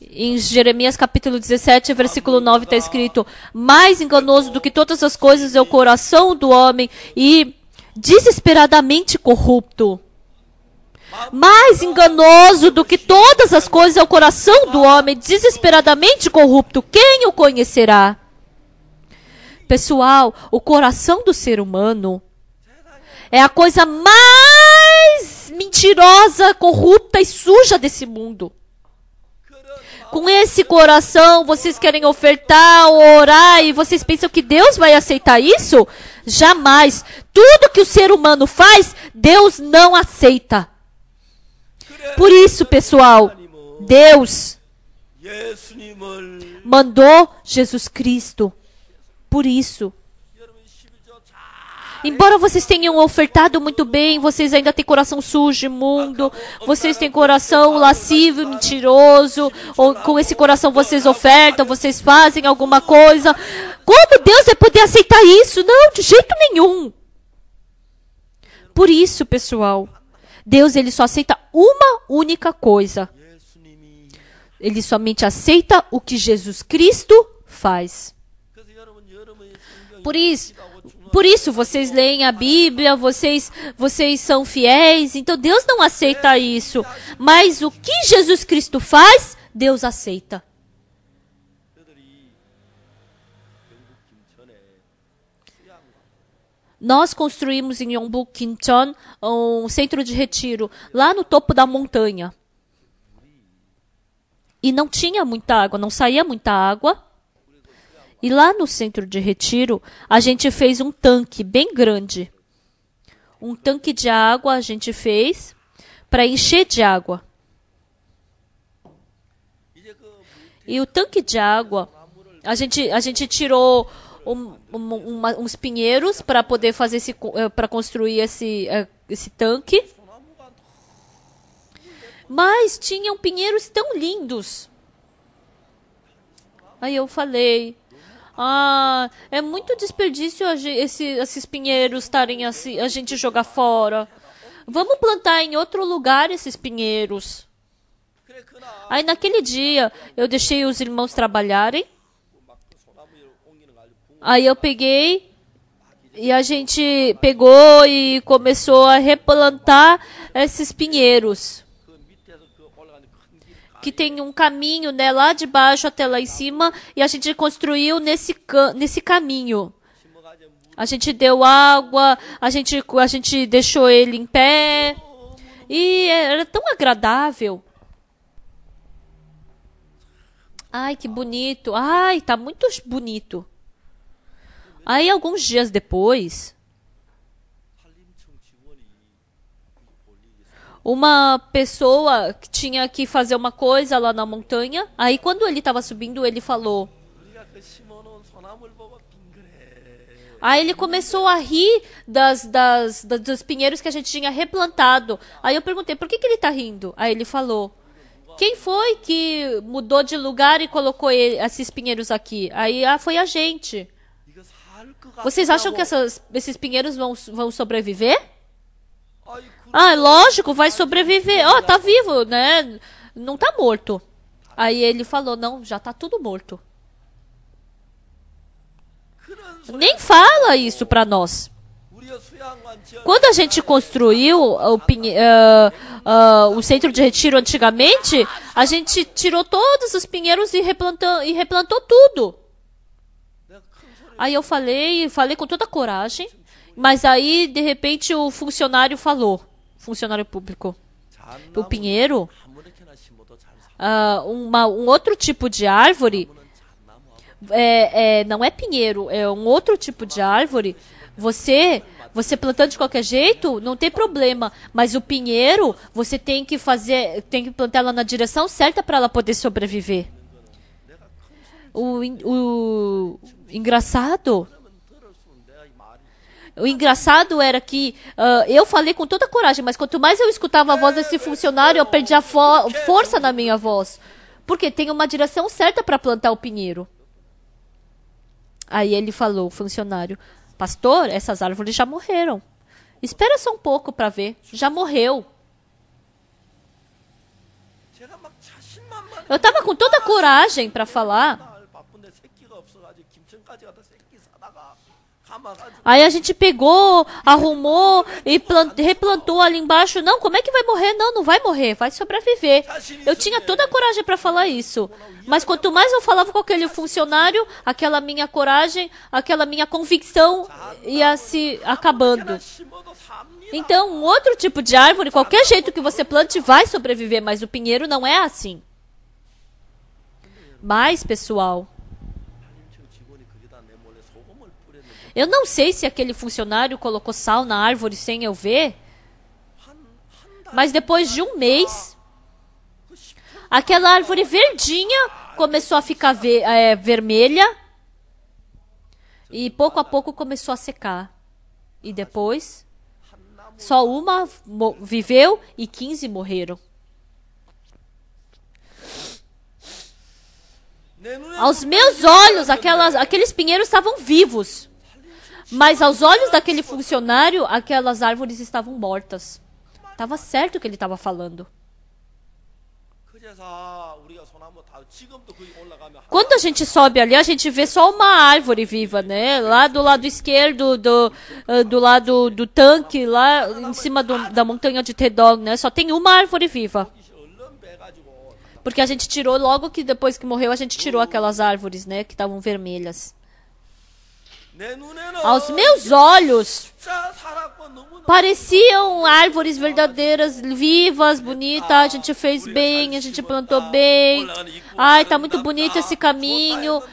Em Jeremias capítulo 17, versículo 9 está escrito: mais enganoso do que todas as coisas é o coração do homem e desesperadamente corrupto. Mais enganoso do que todas as coisas é o coração do homem, desesperadamente corrupto. Quem o conhecerá? Pessoal, o coração do ser humano é a coisa mais mentirosa, corrupta e suja desse mundo. Com esse coração, vocês querem ofertar, orar, e vocês pensam que Deus vai aceitar isso? Jamais. Tudo que o ser humano faz, Deus não aceita. Por isso, pessoal, Deus mandou Jesus Cristo. Por isso. Embora vocês tenham ofertado muito bem, vocês ainda têm coração sujo, imundo, vocês têm coração lascivo e mentiroso, ou com esse coração vocês ofertam, vocês fazem alguma coisa. Como Deus vai poder aceitar isso? Não, de jeito nenhum. Por isso, pessoal, Deus ele só aceita uma única coisa. Ele somente aceita o que Jesus Cristo faz. Por isso vocês leem a Bíblia, vocês são fiéis, então Deus não aceita isso. Mas o que Jesus Cristo faz, Deus aceita. Nós construímos em Yeongbuk, Incheon, um centro de retiro, lá no topo da montanha. E não tinha muita água, não saía muita água. E lá no centro de retiro, a gente fez um tanque bem grande. Um tanque de água a gente fez para encher de água. E o tanque de água, a gente tirou uns pinheiros para poder fazer para construir esse tanque. Mas tinham pinheiros tão lindos. Aí eu falei, é muito desperdício esses pinheiros estarem assim, a gente jogar fora. Vamos plantar em outro lugar esses pinheiros. Aí naquele dia eu deixei os irmãos trabalharem. Aí eu peguei e a gente pegou e começou a replantar esses pinheiros. Que tem um caminho, né, lá de baixo até lá em cima, e a gente construiu nesse caminho. A gente deu água, a gente deixou ele em pé, e era tão agradável. Ai, que bonito. Ai, tá muito bonito. Aí, alguns dias depois, uma pessoa que tinha que fazer uma coisa lá na montanha. Aí, quando ele estava subindo, ele falou. Aí ele começou a rir dos pinheiros que a gente tinha replantado. Aí eu perguntei, por que ele está rindo? Aí ele falou, quem foi que mudou de lugar e colocou esses pinheiros aqui? Aí, foi a gente. Vocês acham que esses pinheiros vão sobreviver? Lógico, vai sobreviver. Tá vivo, né? Não tá morto. Aí ele falou, não, já tá tudo morto. Nem fala isso pra nós. Quando a gente construiu o centro de retiro antigamente, a gente tirou todos os pinheiros e replantou tudo. Aí eu falei com toda coragem, mas aí, de repente, o funcionário público, o pinheiro, um outro tipo de árvore, não é pinheiro, é um outro tipo de árvore, você plantando de qualquer jeito, não tem problema, mas o pinheiro, você tem que plantar ela na direção certa para ela poder sobreviver. O engraçado era que eu falei com toda coragem, mas quanto mais eu escutava a voz desse funcionário, eu perdia força na minha voz. Porque tem uma direção certa para plantar o pinheiro. Aí ele falou, o funcionário, pastor, essas árvores já morreram. Espera só um pouco para ver, já morreu. Eu estava com toda a coragem para falar. Aí a gente pegou, arrumou e replantou ali embaixo. Não, como é que vai morrer? Não, não vai morrer, vai sobreviver. Eu tinha toda a coragem para falar isso. Mas quanto mais eu falava com aquele funcionário, aquela minha coragem, aquela minha convicção ia se acabando. Então, um outro tipo de árvore, qualquer jeito que você plante, vai sobreviver, mas o pinheiro não é assim. Mas, pessoal, eu não sei se aquele funcionário colocou sal na árvore sem eu ver, mas depois de um mês, aquela árvore verdinha começou a ficar vermelha e pouco a pouco começou a secar. E depois, só uma viveu e 15 morreram. Aos meus olhos, aqueles pinheiros estavam vivos. Mas aos olhos daquele funcionário, aquelas árvores estavam mortas. Estava certo o que ele estava falando. Quando a gente sobe ali, a gente vê só uma árvore viva, né? Lá do lado esquerdo, do lado do tanque, lá em cima da montanha de Tedong, né? Só tem uma árvore viva. Porque a gente tirou, logo que depois que morreu, a gente tirou aquelas árvores, né? Que estavam vermelhas. Aos meus olhos, pareciam árvores verdadeiras, vivas, bonitas. A gente fez bem, a gente plantou bem. Ai, tá muito bonito esse caminho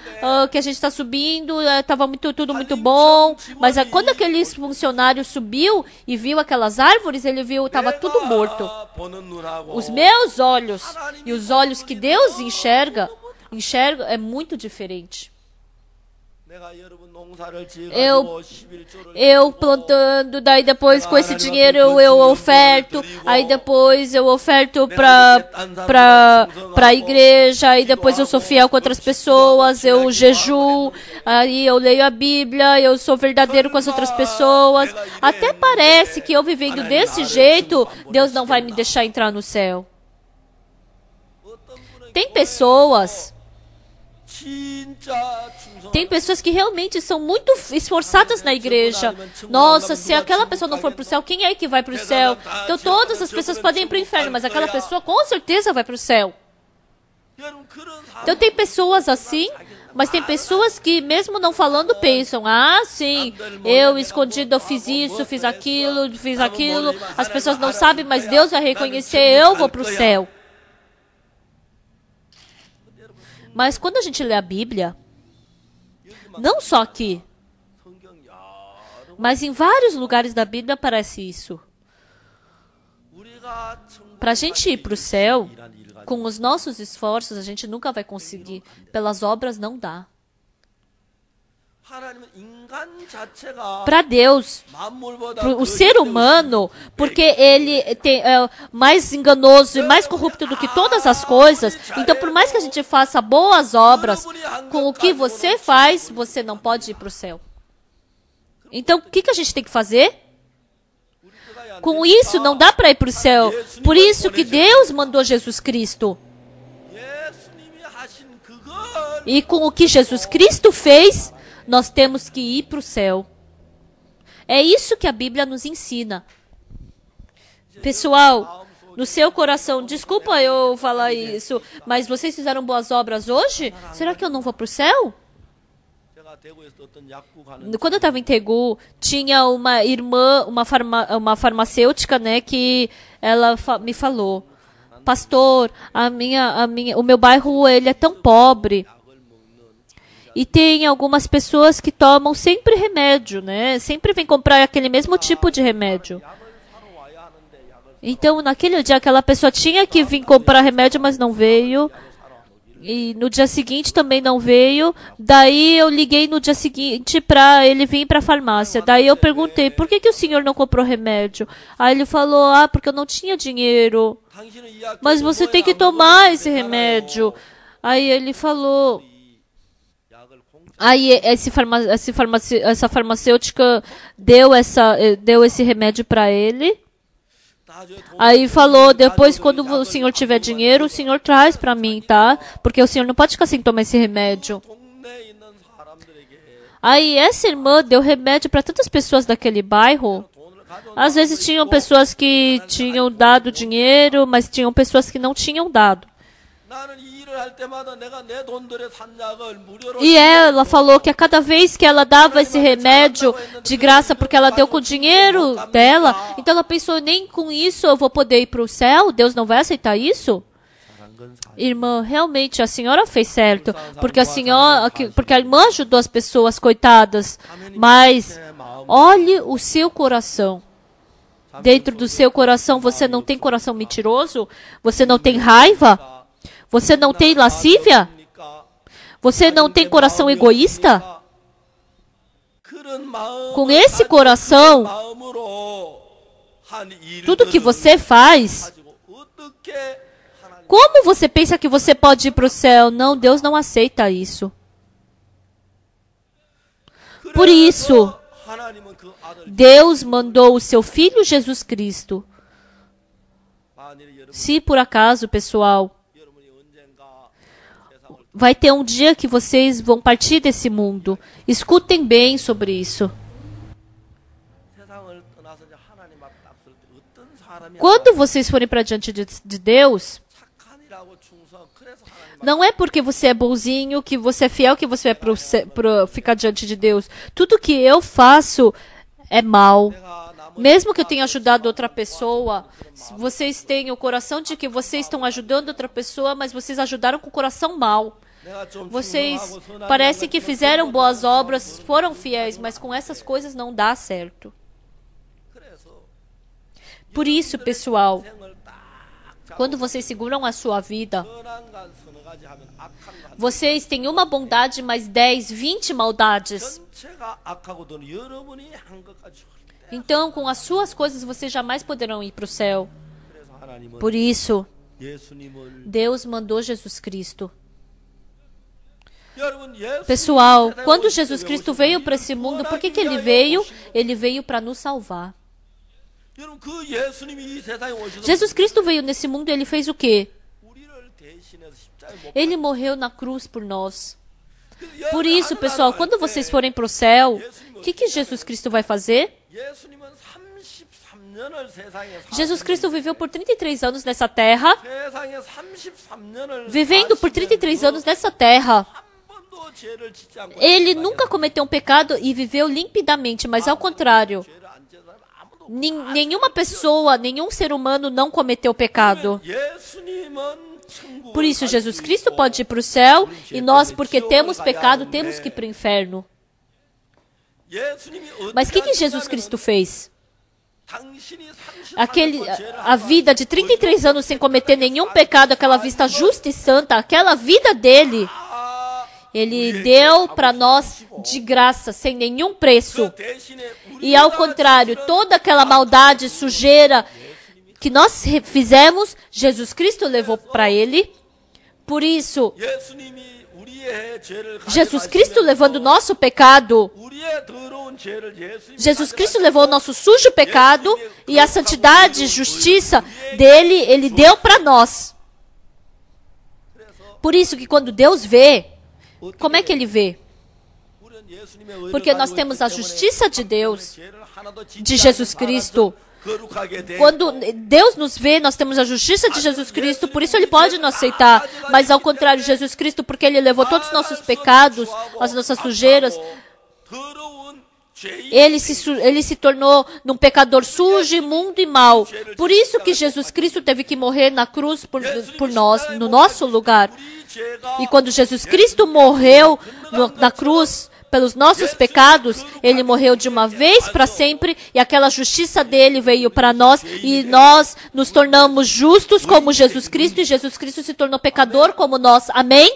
que a gente está subindo. Tava tudo muito bom. Mas quando aquele funcionário subiu e viu aquelas árvores, ele viu, tava tudo morto. Os meus olhos e os olhos que Deus enxerga é muito diferente. Eu plantando, daí depois com esse dinheiro eu oferto, aí depois eu oferto pra igreja, aí depois eu sou fiel com outras pessoas, eu jejuo, aí eu leio a Bíblia, eu sou verdadeiro com as outras pessoas. Até parece que eu vivendo desse jeito, Deus não vai me deixar entrar no céu. Tem pessoas que realmente são muito esforçadas na igreja. Nossa, se aquela pessoa não for para o céu, quem é que vai para o céu? Então todas as pessoas podem ir para o inferno, mas aquela pessoa com certeza vai para o céu. Então tem pessoas assim, mas tem pessoas que mesmo não falando pensam, ah, sim, eu escondido eu fiz isso, fiz aquilo, as pessoas não sabem, mas Deus vai reconhecer, eu vou para o céu. Mas quando a gente lê a Bíblia, não só aqui, mas em vários lugares da Bíblia aparece isso. Para a gente ir para o céu, com os nossos esforços, a gente nunca vai conseguir. Pelas obras não dá. Para Deus, o ser humano, porque ele é mais enganoso e mais corrupto do que todas as coisas, então por mais que a gente faça boas obras, com o que você faz, você não pode ir para o céu. Então o que a gente tem que fazer? Com isso não dá para ir para o céu. Por isso que Deus mandou Jesus Cristo. E com o que Jesus Cristo fez, nós temos que ir para o céu. É isso que a Bíblia nos ensina. Pessoal, no seu coração, desculpa eu falar isso, mas vocês fizeram boas obras hoje? Será que eu não vou para o céu? Quando eu estava em Daegu, tinha uma irmã, uma farmacêutica, né, que ela me falou, pastor, o meu bairro ele é tão pobre. E tem algumas pessoas que tomam sempre remédio, né? Sempre vem comprar aquele mesmo tipo de remédio. Então, naquele dia, aquela pessoa tinha que vir comprar remédio, mas não veio. E no dia seguinte também não veio. Daí eu liguei no dia seguinte para ele vir para a farmácia. Daí eu perguntei, por que o senhor não comprou remédio? Aí ele falou, porque eu não tinha dinheiro. Mas você tem que tomar esse remédio. Aí ele falou... Aí essa farmacêutica deu esse remédio para ele. Aí falou, depois quando o senhor tiver dinheiro, o senhor traz para mim, tá? Porque o senhor não pode ficar sem tomar esse remédio. Aí essa irmã deu remédio para tantas pessoas daquele bairro. Às vezes tinham pessoas que tinham dado dinheiro, mas tinham pessoas que não tinham dado. E ela falou que a cada vez que ela dava esse remédio de graça, porque ela deu com o dinheiro dela, então ela pensou, nem com isso eu vou poder ir para o céu? Deus não vai aceitar isso? Irmã, realmente a senhora fez certo, porque a irmã ajudou as pessoas coitadas, mas olhe o seu coração. Dentro do seu coração você não tem coração mentiroso? Você não tem raiva? Você não tem lascívia? Você não tem coração egoísta? Com esse coração, tudo que você faz, como você pensa que você pode ir para o céu? Não, Deus não aceita isso. Por isso, Deus mandou o seu Filho Jesus Cristo. Se por acaso, pessoal, vai ter um dia que vocês vão partir desse mundo, escutem bem sobre isso. Quando vocês forem para diante de Deus, não é porque você é bonzinho, que você é fiel, que você vai ficar diante de Deus. Tudo que eu faço é mal. Mesmo que eu tenha ajudado outra pessoa, vocês têm o coração de que vocês estão ajudando outra pessoa, mas vocês ajudaram com o coração mal. Vocês parecem que fizeram boas obras, foram fiéis, mas com essas coisas não dá certo. Por isso, pessoal, quando vocês seguram a sua vida, vocês têm uma bondade, mais 10, 20 maldades. Então, com as suas coisas, vocês jamais poderão ir para o céu. Por isso, Deus mandou Jesus Cristo. Pessoal, quando Jesus Cristo veio para esse mundo, por que ele veio? Ele veio para nos salvar. Jesus Cristo veio nesse mundo e ele fez o quê? Ele morreu na cruz por nós. Por isso, pessoal, quando vocês forem para o céu, o que Jesus Cristo vai fazer? Jesus Cristo viveu por 33 anos nessa terra. Vivendo por 33 anos nessa terra, ele nunca cometeu um pecado e viveu limpidamente, mas ao contrário, nenhuma pessoa, nenhum ser humano não cometeu pecado. Por isso, Jesus Cristo pode ir para o céu e nós, porque temos pecado, temos que ir para o inferno. Mas o que Jesus Cristo fez? A vida de 33 anos sem cometer nenhum pecado, aquela vida justa e santa, aquela vida dele, ele deu para nós de graça, sem nenhum preço. E ao contrário, toda aquela maldade, sujeira que nós fizemos, Jesus Cristo levou para ele. Por isso, Jesus Cristo levando o nosso pecado, Jesus Cristo levou o nosso sujo pecado e a santidade e justiça dele, ele deu para nós. Por isso que quando Deus vê, como é que ele vê? Porque nós temos a justiça de Deus, de Jesus Cristo. Quando Deus nos vê, nós temos a justiça de Jesus Cristo, por isso ele pode nos aceitar. Mas ao contrário, Jesus Cristo, porque ele levou todos os nossos pecados, as nossas sujeiras, ele se tornou num pecador sujo, imundo e mau. Por isso que Jesus Cristo teve que morrer na cruz por nós, no nosso lugar. E quando Jesus Cristo morreu na cruz pelos nossos pecados, ele morreu de uma vez para sempre, e aquela justiça dele veio para nós, e nós nos tornamos justos como Jesus Cristo, e Jesus Cristo se tornou pecador como nós. Amém?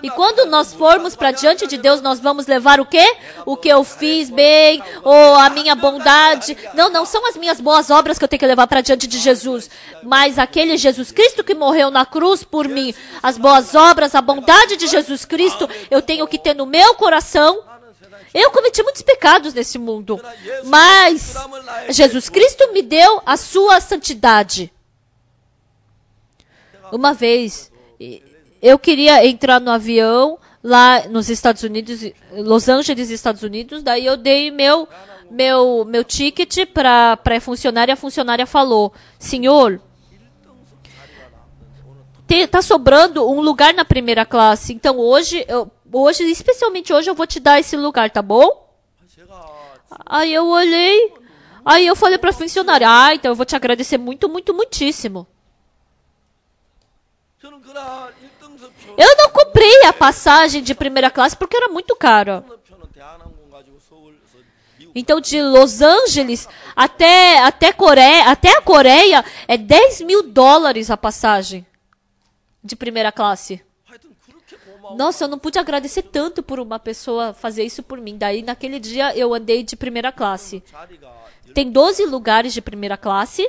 E quando nós formos para diante de Deus, nós vamos levar o quê? O que eu fiz bem, ou a minha bondade. Não são as minhas boas obras que eu tenho que levar para diante de Jesus, mas aquele Jesus Cristo que morreu na cruz por mim. As boas obras, a bondade de Jesus Cristo, eu tenho que ter no meu coração. Eu cometi muitos pecados nesse mundo, mas Jesus Cristo me deu a sua santidade. Uma vez, eu queria entrar no avião lá nos Estados Unidos, Los Angeles, Estados Unidos. Daí eu dei meu ticket para a funcionária falou: senhor, tá sobrando um lugar na primeira classe, então hoje, especialmente hoje, eu vou te dar esse lugar, tá bom? Aí eu olhei, aí eu falei para a funcionária: então eu vou te agradecer muito, muito, muitíssimo. Eu não comprei a passagem de primeira classe porque era muito cara. Então, de Los Angeles até a Coreia, é $10.000 a passagem de primeira classe. Nossa, eu não pude agradecer tanto por uma pessoa fazer isso por mim. Daí, naquele dia, eu andei de primeira classe. Tem 12 lugares de primeira classe.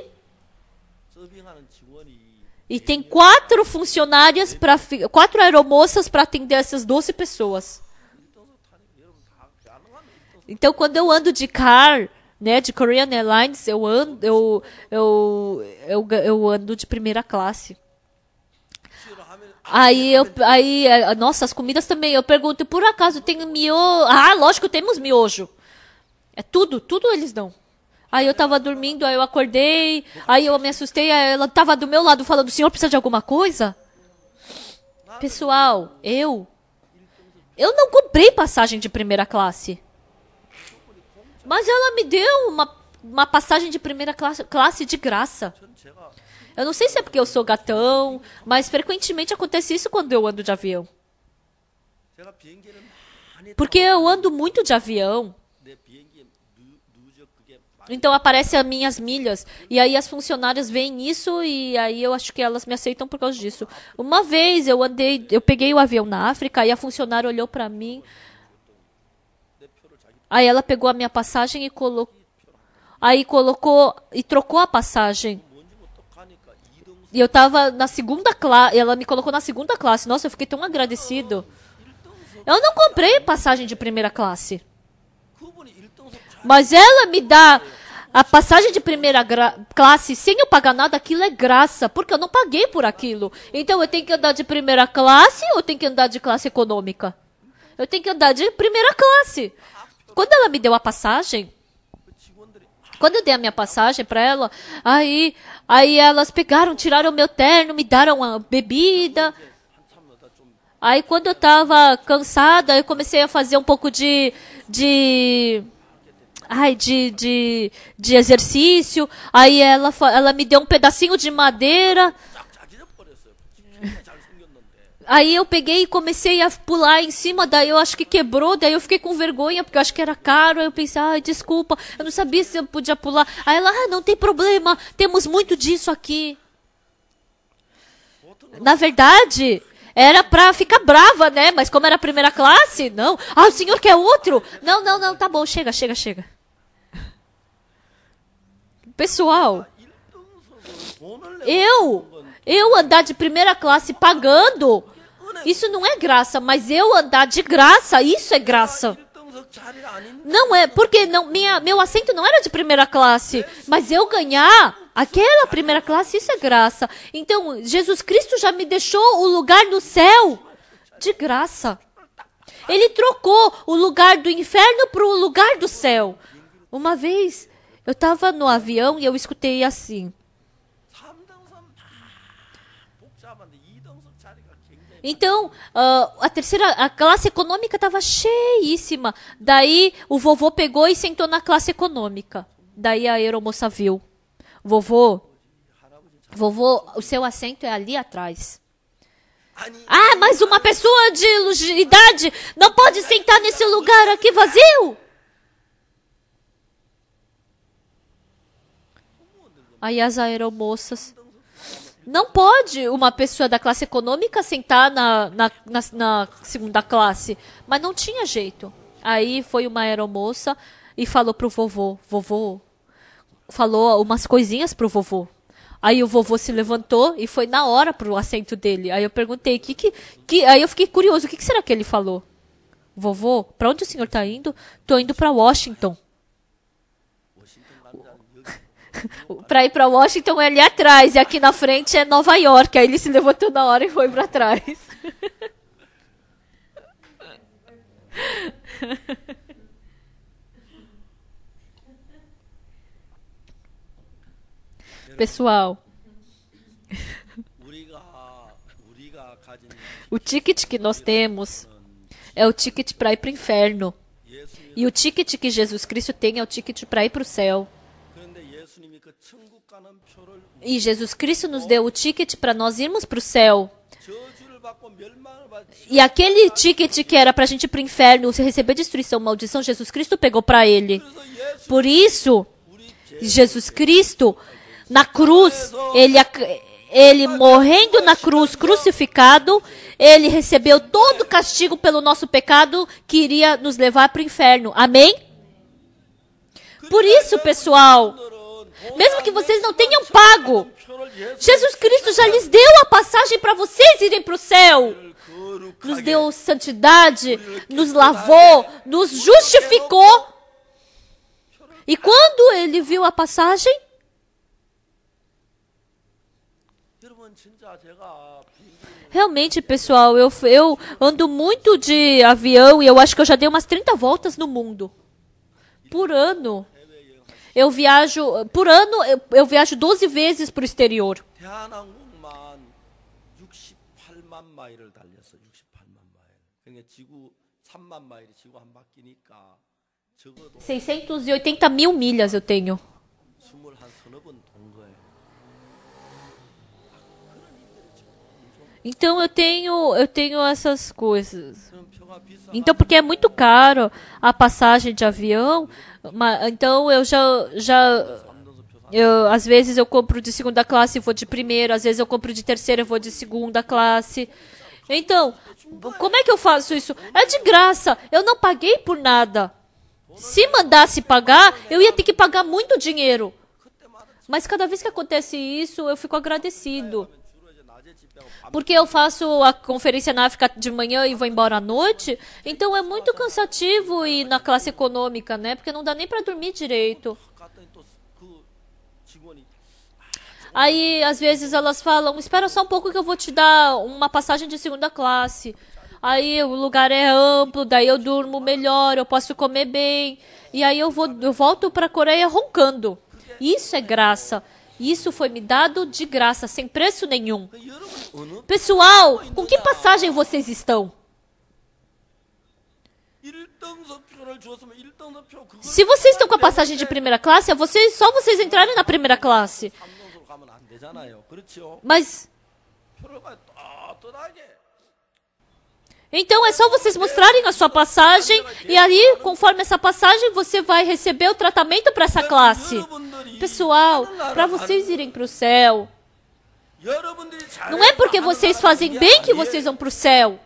E tem 4 funcionárias, 4 aeromoças para atender essas 12 pessoas. Então, quando eu ando de car, né, de Korean Airlines, eu ando de primeira classe. Nossa, as comidas também. Eu pergunto: por acaso tem miojo? Ah, lógico, temos miojo. É tudo eles dão. Aí eu tava dormindo, aí eu acordei, aí eu me assustei, aí ela tava do meu lado falando: o senhor precisa de alguma coisa? Pessoal, eu não comprei passagem de primeira classe. Mas ela me deu uma passagem de primeira classe de graça. Eu não sei se é porque eu sou gatão, mas frequentemente acontece isso quando eu ando de avião. Porque eu ando muito de avião. Então aparecem as minhas milhas. E aí as funcionárias veem isso e aí eu acho que elas me aceitam por causa disso. Uma vez eu peguei o avião na África e a funcionária olhou pra mim. Aí ela pegou a minha passagem e trocou a passagem. E eu tava na segunda classe, ela me colocou na segunda classe. Nossa, eu fiquei tão agradecido. Eu não comprei passagem de primeira classe. Mas ela me dá a passagem de primeira classe sem eu pagar nada, aquilo é graça, porque eu não paguei por aquilo. Então eu tenho que andar de primeira classe ou eu tenho que andar de classe econômica? Eu tenho que andar de primeira classe. Quando ela me deu a passagem, quando eu dei a minha passagem para ela, aí elas pegaram, tiraram meu terno, me deram a bebida. Aí quando eu tava cansada, eu comecei a fazer um pouco de exercício. Aí ela me deu um pedacinho de madeira. Aí eu peguei e comecei a pular em cima, daí eu acho que quebrou, daí eu fiquei com vergonha, porque eu acho que era caro. Aí eu pensei: ai, desculpa, eu não sabia se eu podia pular. Aí ela: não tem problema, temos muito disso aqui. Na verdade, era pra ficar brava, né? Mas como era primeira classe, não. Ah, o senhor quer outro? Não, tá bom, chega. Pessoal, eu andar de primeira classe pagando, isso não é graça, mas eu andar de graça, isso é graça. Não é, porque meu assento não era de primeira classe, mas eu ganhar aquela primeira classe, isso é graça. Então, Jesus Cristo já me deixou o lugar no céu de graça. Ele trocou o lugar do inferno para o lugar do céu. Uma vez, eu estava no avião e eu escutei assim. Então, a classe econômica estava cheíssima. Daí, o vovô pegou e sentou na classe econômica. Daí a aeromoça viu: Vovô, o seu assento é ali atrás. Ah, mas uma pessoa de idade não pode sentar nesse lugar aqui vazio? Aí as aeromoças: não pode uma pessoa da classe econômica sentar na segunda classe. Mas não tinha jeito. Aí foi uma aeromoça e falou pro vovô. Vovô falou umas coisinhas pro vovô. Aí o vovô se levantou e foi na hora pro assento dele. Aí eu perguntei, aí eu fiquei curioso, o que será que ele falou? Vovô, pra onde o senhor tá indo? Tô indo pra Washington. Pra ir pra Washington é ali atrás, e aqui na frente é Nova York. Aí ele se levantou na hora e foi pra trás. Pessoal, 우리가 가진 o ticket que nós temos é o ticket para ir para o inferno. 예수님 E o ticket que Jesus Cristo tem é o ticket para ir para o céu. 그런데 예수님이 그 천국 가는 표를 E Jesus Cristo nos deu o ticket para nós irmos para o céu. 저주를 받고 멸망을 받지 E aquele ticket que era para a gente ir para o inferno, se receber destruição, maldição, Jesus Cristo pegou para ele. 그래서 예수 Por isso, 우리 죄 Jesus Cristo, na cruz, ele morrendo na cruz, crucificado, ele recebeu todo o castigo pelo nosso pecado que iria nos levar para o inferno. Amém? Por isso, pessoal, mesmo que vocês não tenham pago, Jesus Cristo já lhes deu a passagem para vocês irem para o céu. Nos deu santidade, nos lavou, nos justificou. E quando ele viu a passagem, 여러분 진짜 제가 realmente, pessoal, eu ando muito de avião e eu acho que eu já dei umas 30 voltas no mundo. Por ano. Eu viajo 12 vezes para o exterior. 대한항공만 68만 마일을 달렸어. 68만 마일. 그러니까 지구 3만 마일이 지구 한 바퀴니까 적어도 680 mil milhas eu tenho. 20 한 서너 번 돈 거예요. Então eu tenho essas coisas. 그럼 표가 비싸. Então porque é muito caro a passagem de avião, então eu às vezes eu compro de segunda classe e vou de primeira, às vezes eu compro de terceira e vou de segunda classe. Então, como é que eu faço isso? É de graça, eu não paguei por nada. Se mandasse pagar, eu ia ter que pagar muito dinheiro. Mas cada vez que acontece isso, eu fico agradecido. 주로 이제 낮에 집회하고 밤 Porque eu faço a conferência na África de manhã e vou embora à noite, então é muito cansativo ir na classe econômica, né? Porque não dá nem para dormir direito. 갔더니 또 그 직원이 Aí, às vezes, elas falam, espera só um pouco que eu vou te dar uma passagem de segunda classe. Aí o lugar é amplo, daí eu durmo melhor, eu posso comer bem. E aí eu volto para a Coreia roncando. Isso é graça. Isso foi me dado de graça, sem preço nenhum. 여러분 어느 Pessoal, com que passagem vocês estão? 1등석 표를 주었으면 1등석 표 그거 Se vocês estão com a passagem de primeira classe, é só vocês entrarem na primeira classe. 3등석으로 가면 안 되잖아요. 그렇죠? Mas, 표를 가 떳떳하게 então é só vocês mostrarem a sua passagem e aí, conforme essa passagem, você vai receber o tratamento para essa classe. 여러분들이 Pessoal, para vocês irem para o céu, 여러분들이 잘 não é porque vocês fazem bem que vocês vão para o céu.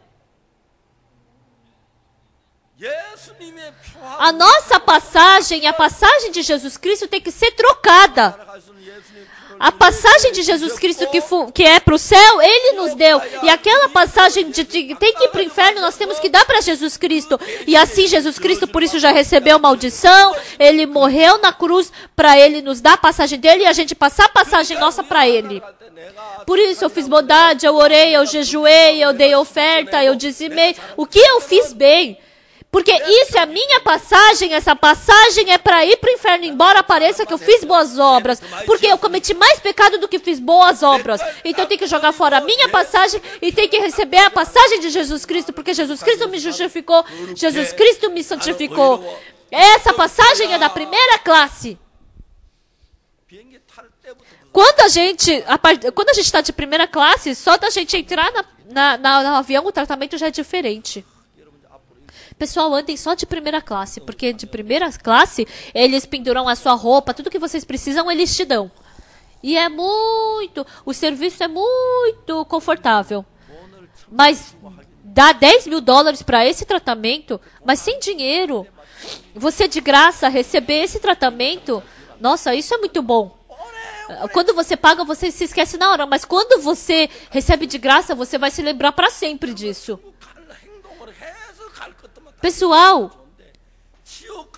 예수님의 표하고 A nossa passagem, a passagem de Jesus Cristo tem que ser trocada. 살아갈 수 있는 예수님의 표를 A passagem de Jesus Cristo que é para o céu, Ele nos deu. E aquela passagem de que tem que ir para o inferno, nós temos que dar para Jesus Cristo. E assim Jesus Cristo, por isso, já recebeu maldição. Ele morreu na cruz para Ele nos dar a passagem dele e a gente passar a passagem nossa para Ele. 때 내가 Por isso eu fiz bondade, eu orei, eu jejuei, eu dei oferta, eu dizimei. O que eu fiz bem? Porque isso é a minha passagem, essa passagem é para ir para o inferno, embora pareça que eu fiz boas obras. Porque eu cometi mais pecado do que fiz boas obras. Então eu tenho que jogar fora a minha passagem e tenho que receber a passagem de Jesus Cristo, porque Jesus Cristo me justificou, Jesus Cristo me santificou. Essa passagem é da primeira classe. 비행기 탈 때부터 Quando a gente está de primeira classe, só da gente entrar no avião, o tratamento já é diferente. Pessoal, andem só de primeira classe, porque de primeira classe, eles penduram a sua roupa, tudo que vocês precisam, eles te dão. E o serviço é muito confortável. Mas dá $10 mil para esse tratamento, mas sem dinheiro. Você de graça receber esse tratamento, nossa, isso é muito bom. Quando você paga, você se esquece na hora, mas quando você recebe de graça, você vai se lembrar para sempre disso. 갈 행동을 해서 갈 것들만 다 Pessoal, 지옥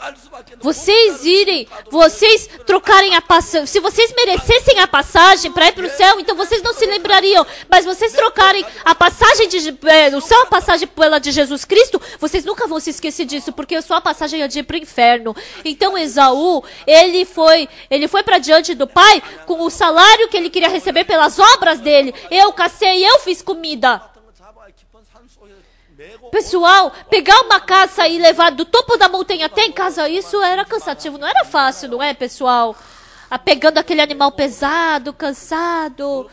vocês trocarem a passagem, se vocês merecessem a passagem para ir para o céu, então vocês não se lembrariam, mas vocês trocarem a passagem o céu, a passagem pela de Jesus Cristo, vocês nunca vão se esquecer disso, porque a sua passagem é de ir para o inferno. Então Esaú, ele foi para diante do pai com o salário que ele queria receber pelas obras dele. Eu cacei, eu fiz comida. Pessoal, pegar uma caça e levar do topo da montanha até em casa, isso era cansativo, não era fácil, não é, pessoal? Pegando aquele animal pesado, cansado.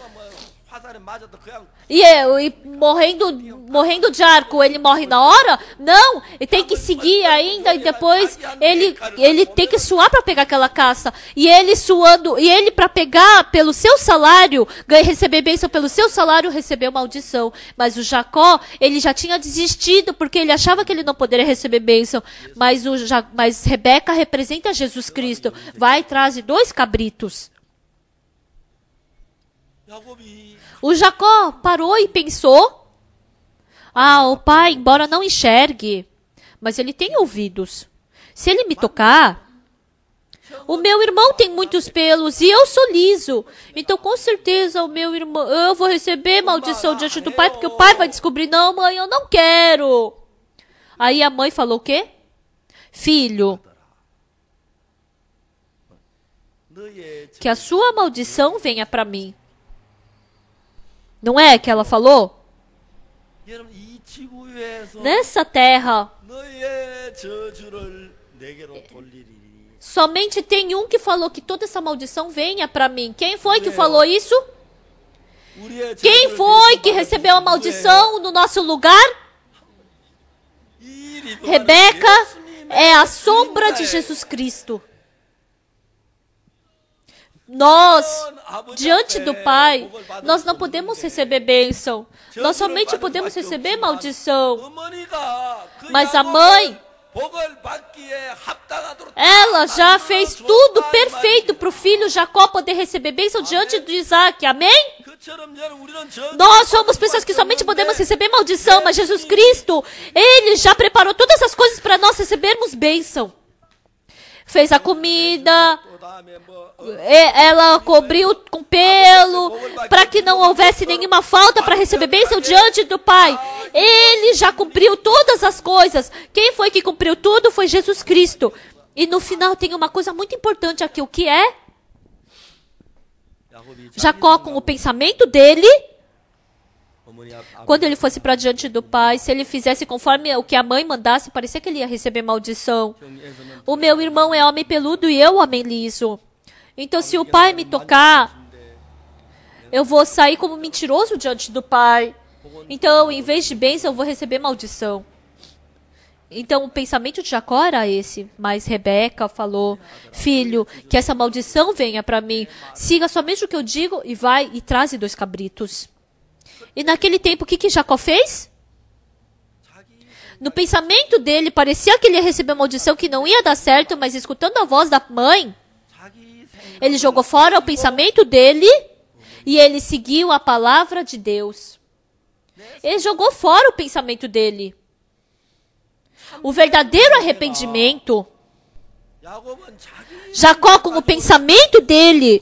E morrendo de arco, ele morre na hora? Não, ele tem que seguir ainda e depois ele tem que suar para pegar aquela caça. E ele suando, e ele para pegar pelo seu salário, receber bênção pelo seu salário, recebeu maldição. Mas o Jacó, ele já tinha desistido porque ele achava que ele não poderia receber bênção. Mas Rebeca representa Jesus Cristo. Vai e traz 2 cabritos. O Jacó parou e pensou, o pai, embora não enxergue, mas ele tem ouvidos. Se ele me tocar, o meu irmão tem muitos pelos e eu sou liso. Então, com certeza, o meu irmão, eu vou receber maldição diante do pai, porque o pai vai descobrir, não, mãe, eu não quero. Aí a mãe falou o quê? Filho, que a sua maldição venha para mim. Não é que ela falou? Nessa terra, somente tem um que falou que toda essa maldição venha para mim. Quem foi que falou isso? Quem foi que recebeu a maldição no nosso lugar? Rebeca é a sombra de Jesus Cristo. Nós, diante do Pai, nós não podemos receber bênção. Nós somente podemos receber maldição. Mas a mãe, ela já fez tudo perfeito para o filho Jacó poder receber bênção diante de Isaac. Amém? Nós somos pessoas que somente podemos receber maldição, mas Jesus Cristo, Ele já preparou todas as coisas para nós recebermos bênção. Fez a comida, ela cobriu com pelo, para que não houvesse nenhuma falta para receber bênção diante do Pai. Ele já cumpriu todas as coisas. Quem foi que cumpriu tudo foi Jesus Cristo. E no final tem uma coisa muito importante aqui, o que é? Jacó, com o pensamento dele, quando ele fosse para diante do pai, se ele fizesse conforme o que a mãe mandasse, parecia que ele ia receber maldição. O meu irmão é homem peludo e eu homem liso. Então, se o pai me tocar, eu vou sair como mentiroso diante do pai. Então, em vez de bênção, eu vou receber maldição. Então, o pensamento de Jacó era esse. Mas Rebeca falou, filho, que essa maldição venha para mim. Siga somente o que eu digo e vai e traze 2 cabritos. E naquele tempo, o que Jacó fez? No pensamento dele, parecia que ele ia receber maldição, que não ia dar certo, mas escutando a voz da mãe, ele jogou fora o pensamento dele e ele seguiu a palavra de Deus. Ele jogou fora o pensamento dele. O verdadeiro arrependimento, Jacó, com o pensamento dele,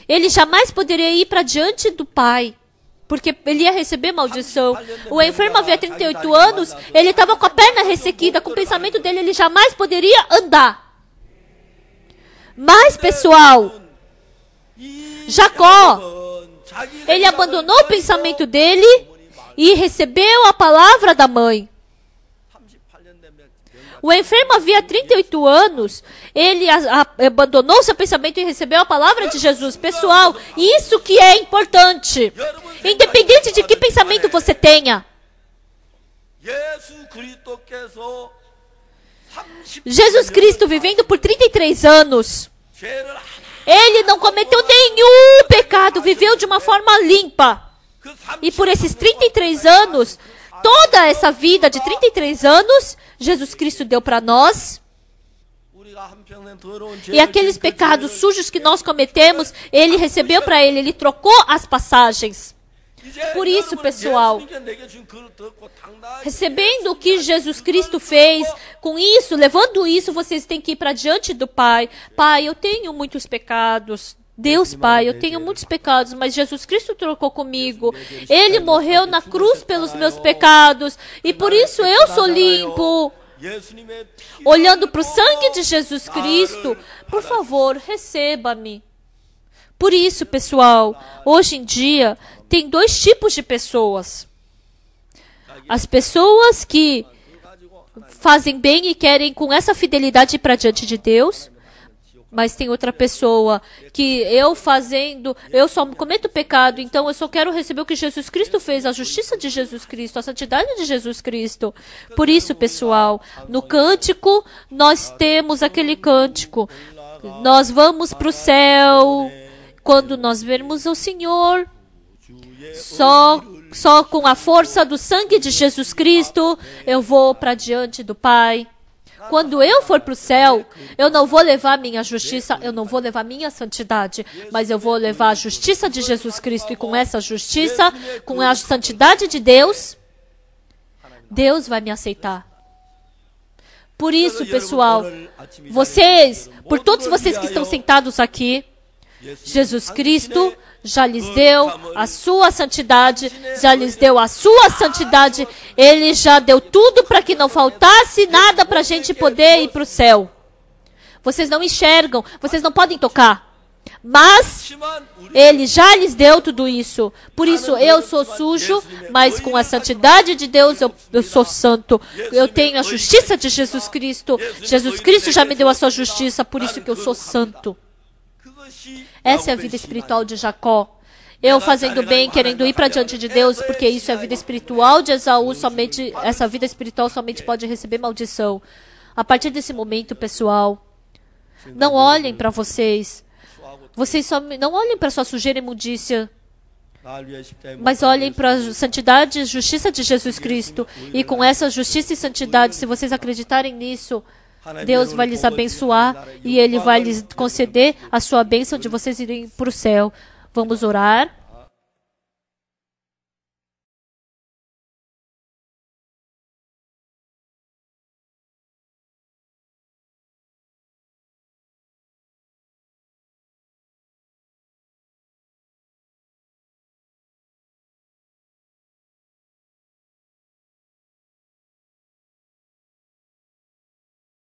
ele jamais poderia ir para diante do pai, porque ele ia receber maldição. O enfermo havia 38 anos, ele estava com a perna ressequida, com o pensamento dele, ele jamais poderia andar. Mas, pessoal, Jacó, ele abandonou o pensamento dele e recebeu a palavra da mãe. O enfermo havia 38 anos, ele abandonou seu pensamento e recebeu a palavra de Jesus. Pessoal, isso que é importante. Independente de que pensamento você tenha. Jesus Cristo, vivendo por 33 anos, ele não cometeu nenhum pecado, viveu de uma forma limpa. E por esses 33 anos, toda essa vida de 33 anos, Jesus Cristo deu para nós. E aqueles pecados sujos que nós cometemos, ele recebeu para ele, ele trocou as passagens. Por isso, pessoal, recebendo o que Jesus Cristo fez, com isso, levando isso, vocês têm que ir para diante do Pai. Pai, eu tenho muitos pecados. Deus, Pai, eu tenho muitos pecados, mas Jesus Cristo trocou comigo. Ele morreu na cruz pelos meus pecados, e por isso eu sou limpo. Olhando para o sangue de Jesus Cristo, por favor, receba-me. Por isso, pessoal, hoje em dia, tem dois tipos de pessoas. As pessoas que fazem bem e querem com essa fidelidade ir para diante de Deus. Mas tem outra pessoa que eu só cometo pecado, então eu só quero receber o que Jesus Cristo fez, a justiça de Jesus Cristo, a santidade de Jesus Cristo. Por isso, pessoal, no cântico, nós temos aquele cântico. Nós vamos para o céu quando nós vermos o Senhor. Só com a força do sangue de Jesus Cristo, eu vou para diante do Pai. Quando eu for para o céu, eu não vou levar minha justiça, eu não vou levar minha santidade, mas eu vou levar a justiça de Jesus Cristo. E com essa justiça, com a santidade de Deus, Deus vai me aceitar. Por isso, pessoal, por todos vocês que estão sentados aqui, Jesus Cristo já lhes deu a sua santidade, Ele já deu tudo para que não faltasse nada para a gente poder ir para o céu. Vocês não enxergam, vocês não podem tocar, mas Ele já lhes deu tudo isso. Por isso eu sou sujo, mas com a santidade de Deus eu sou santo. Eu tenho a justiça de Jesus Cristo. Jesus Cristo já me deu a sua justiça, por isso que eu sou santo. Essa é a vida espiritual de Jacó. Eu fazendo bem, querendo ir para diante de Deus, porque isso é a vida espiritual de Esaú. Essa vida espiritual somente pode receber maldição. A partir desse momento, pessoal, não olhem para vocês. Vocês não olhem para sua sujeira e imundícia, mas olhem para a santidade e justiça de Jesus Cristo. E com essa justiça e santidade, se vocês acreditarem nisso, Deus vai lhes abençoar e Ele vai lhes conceder a sua bênção de vocês irem para o céu. Vamos orar.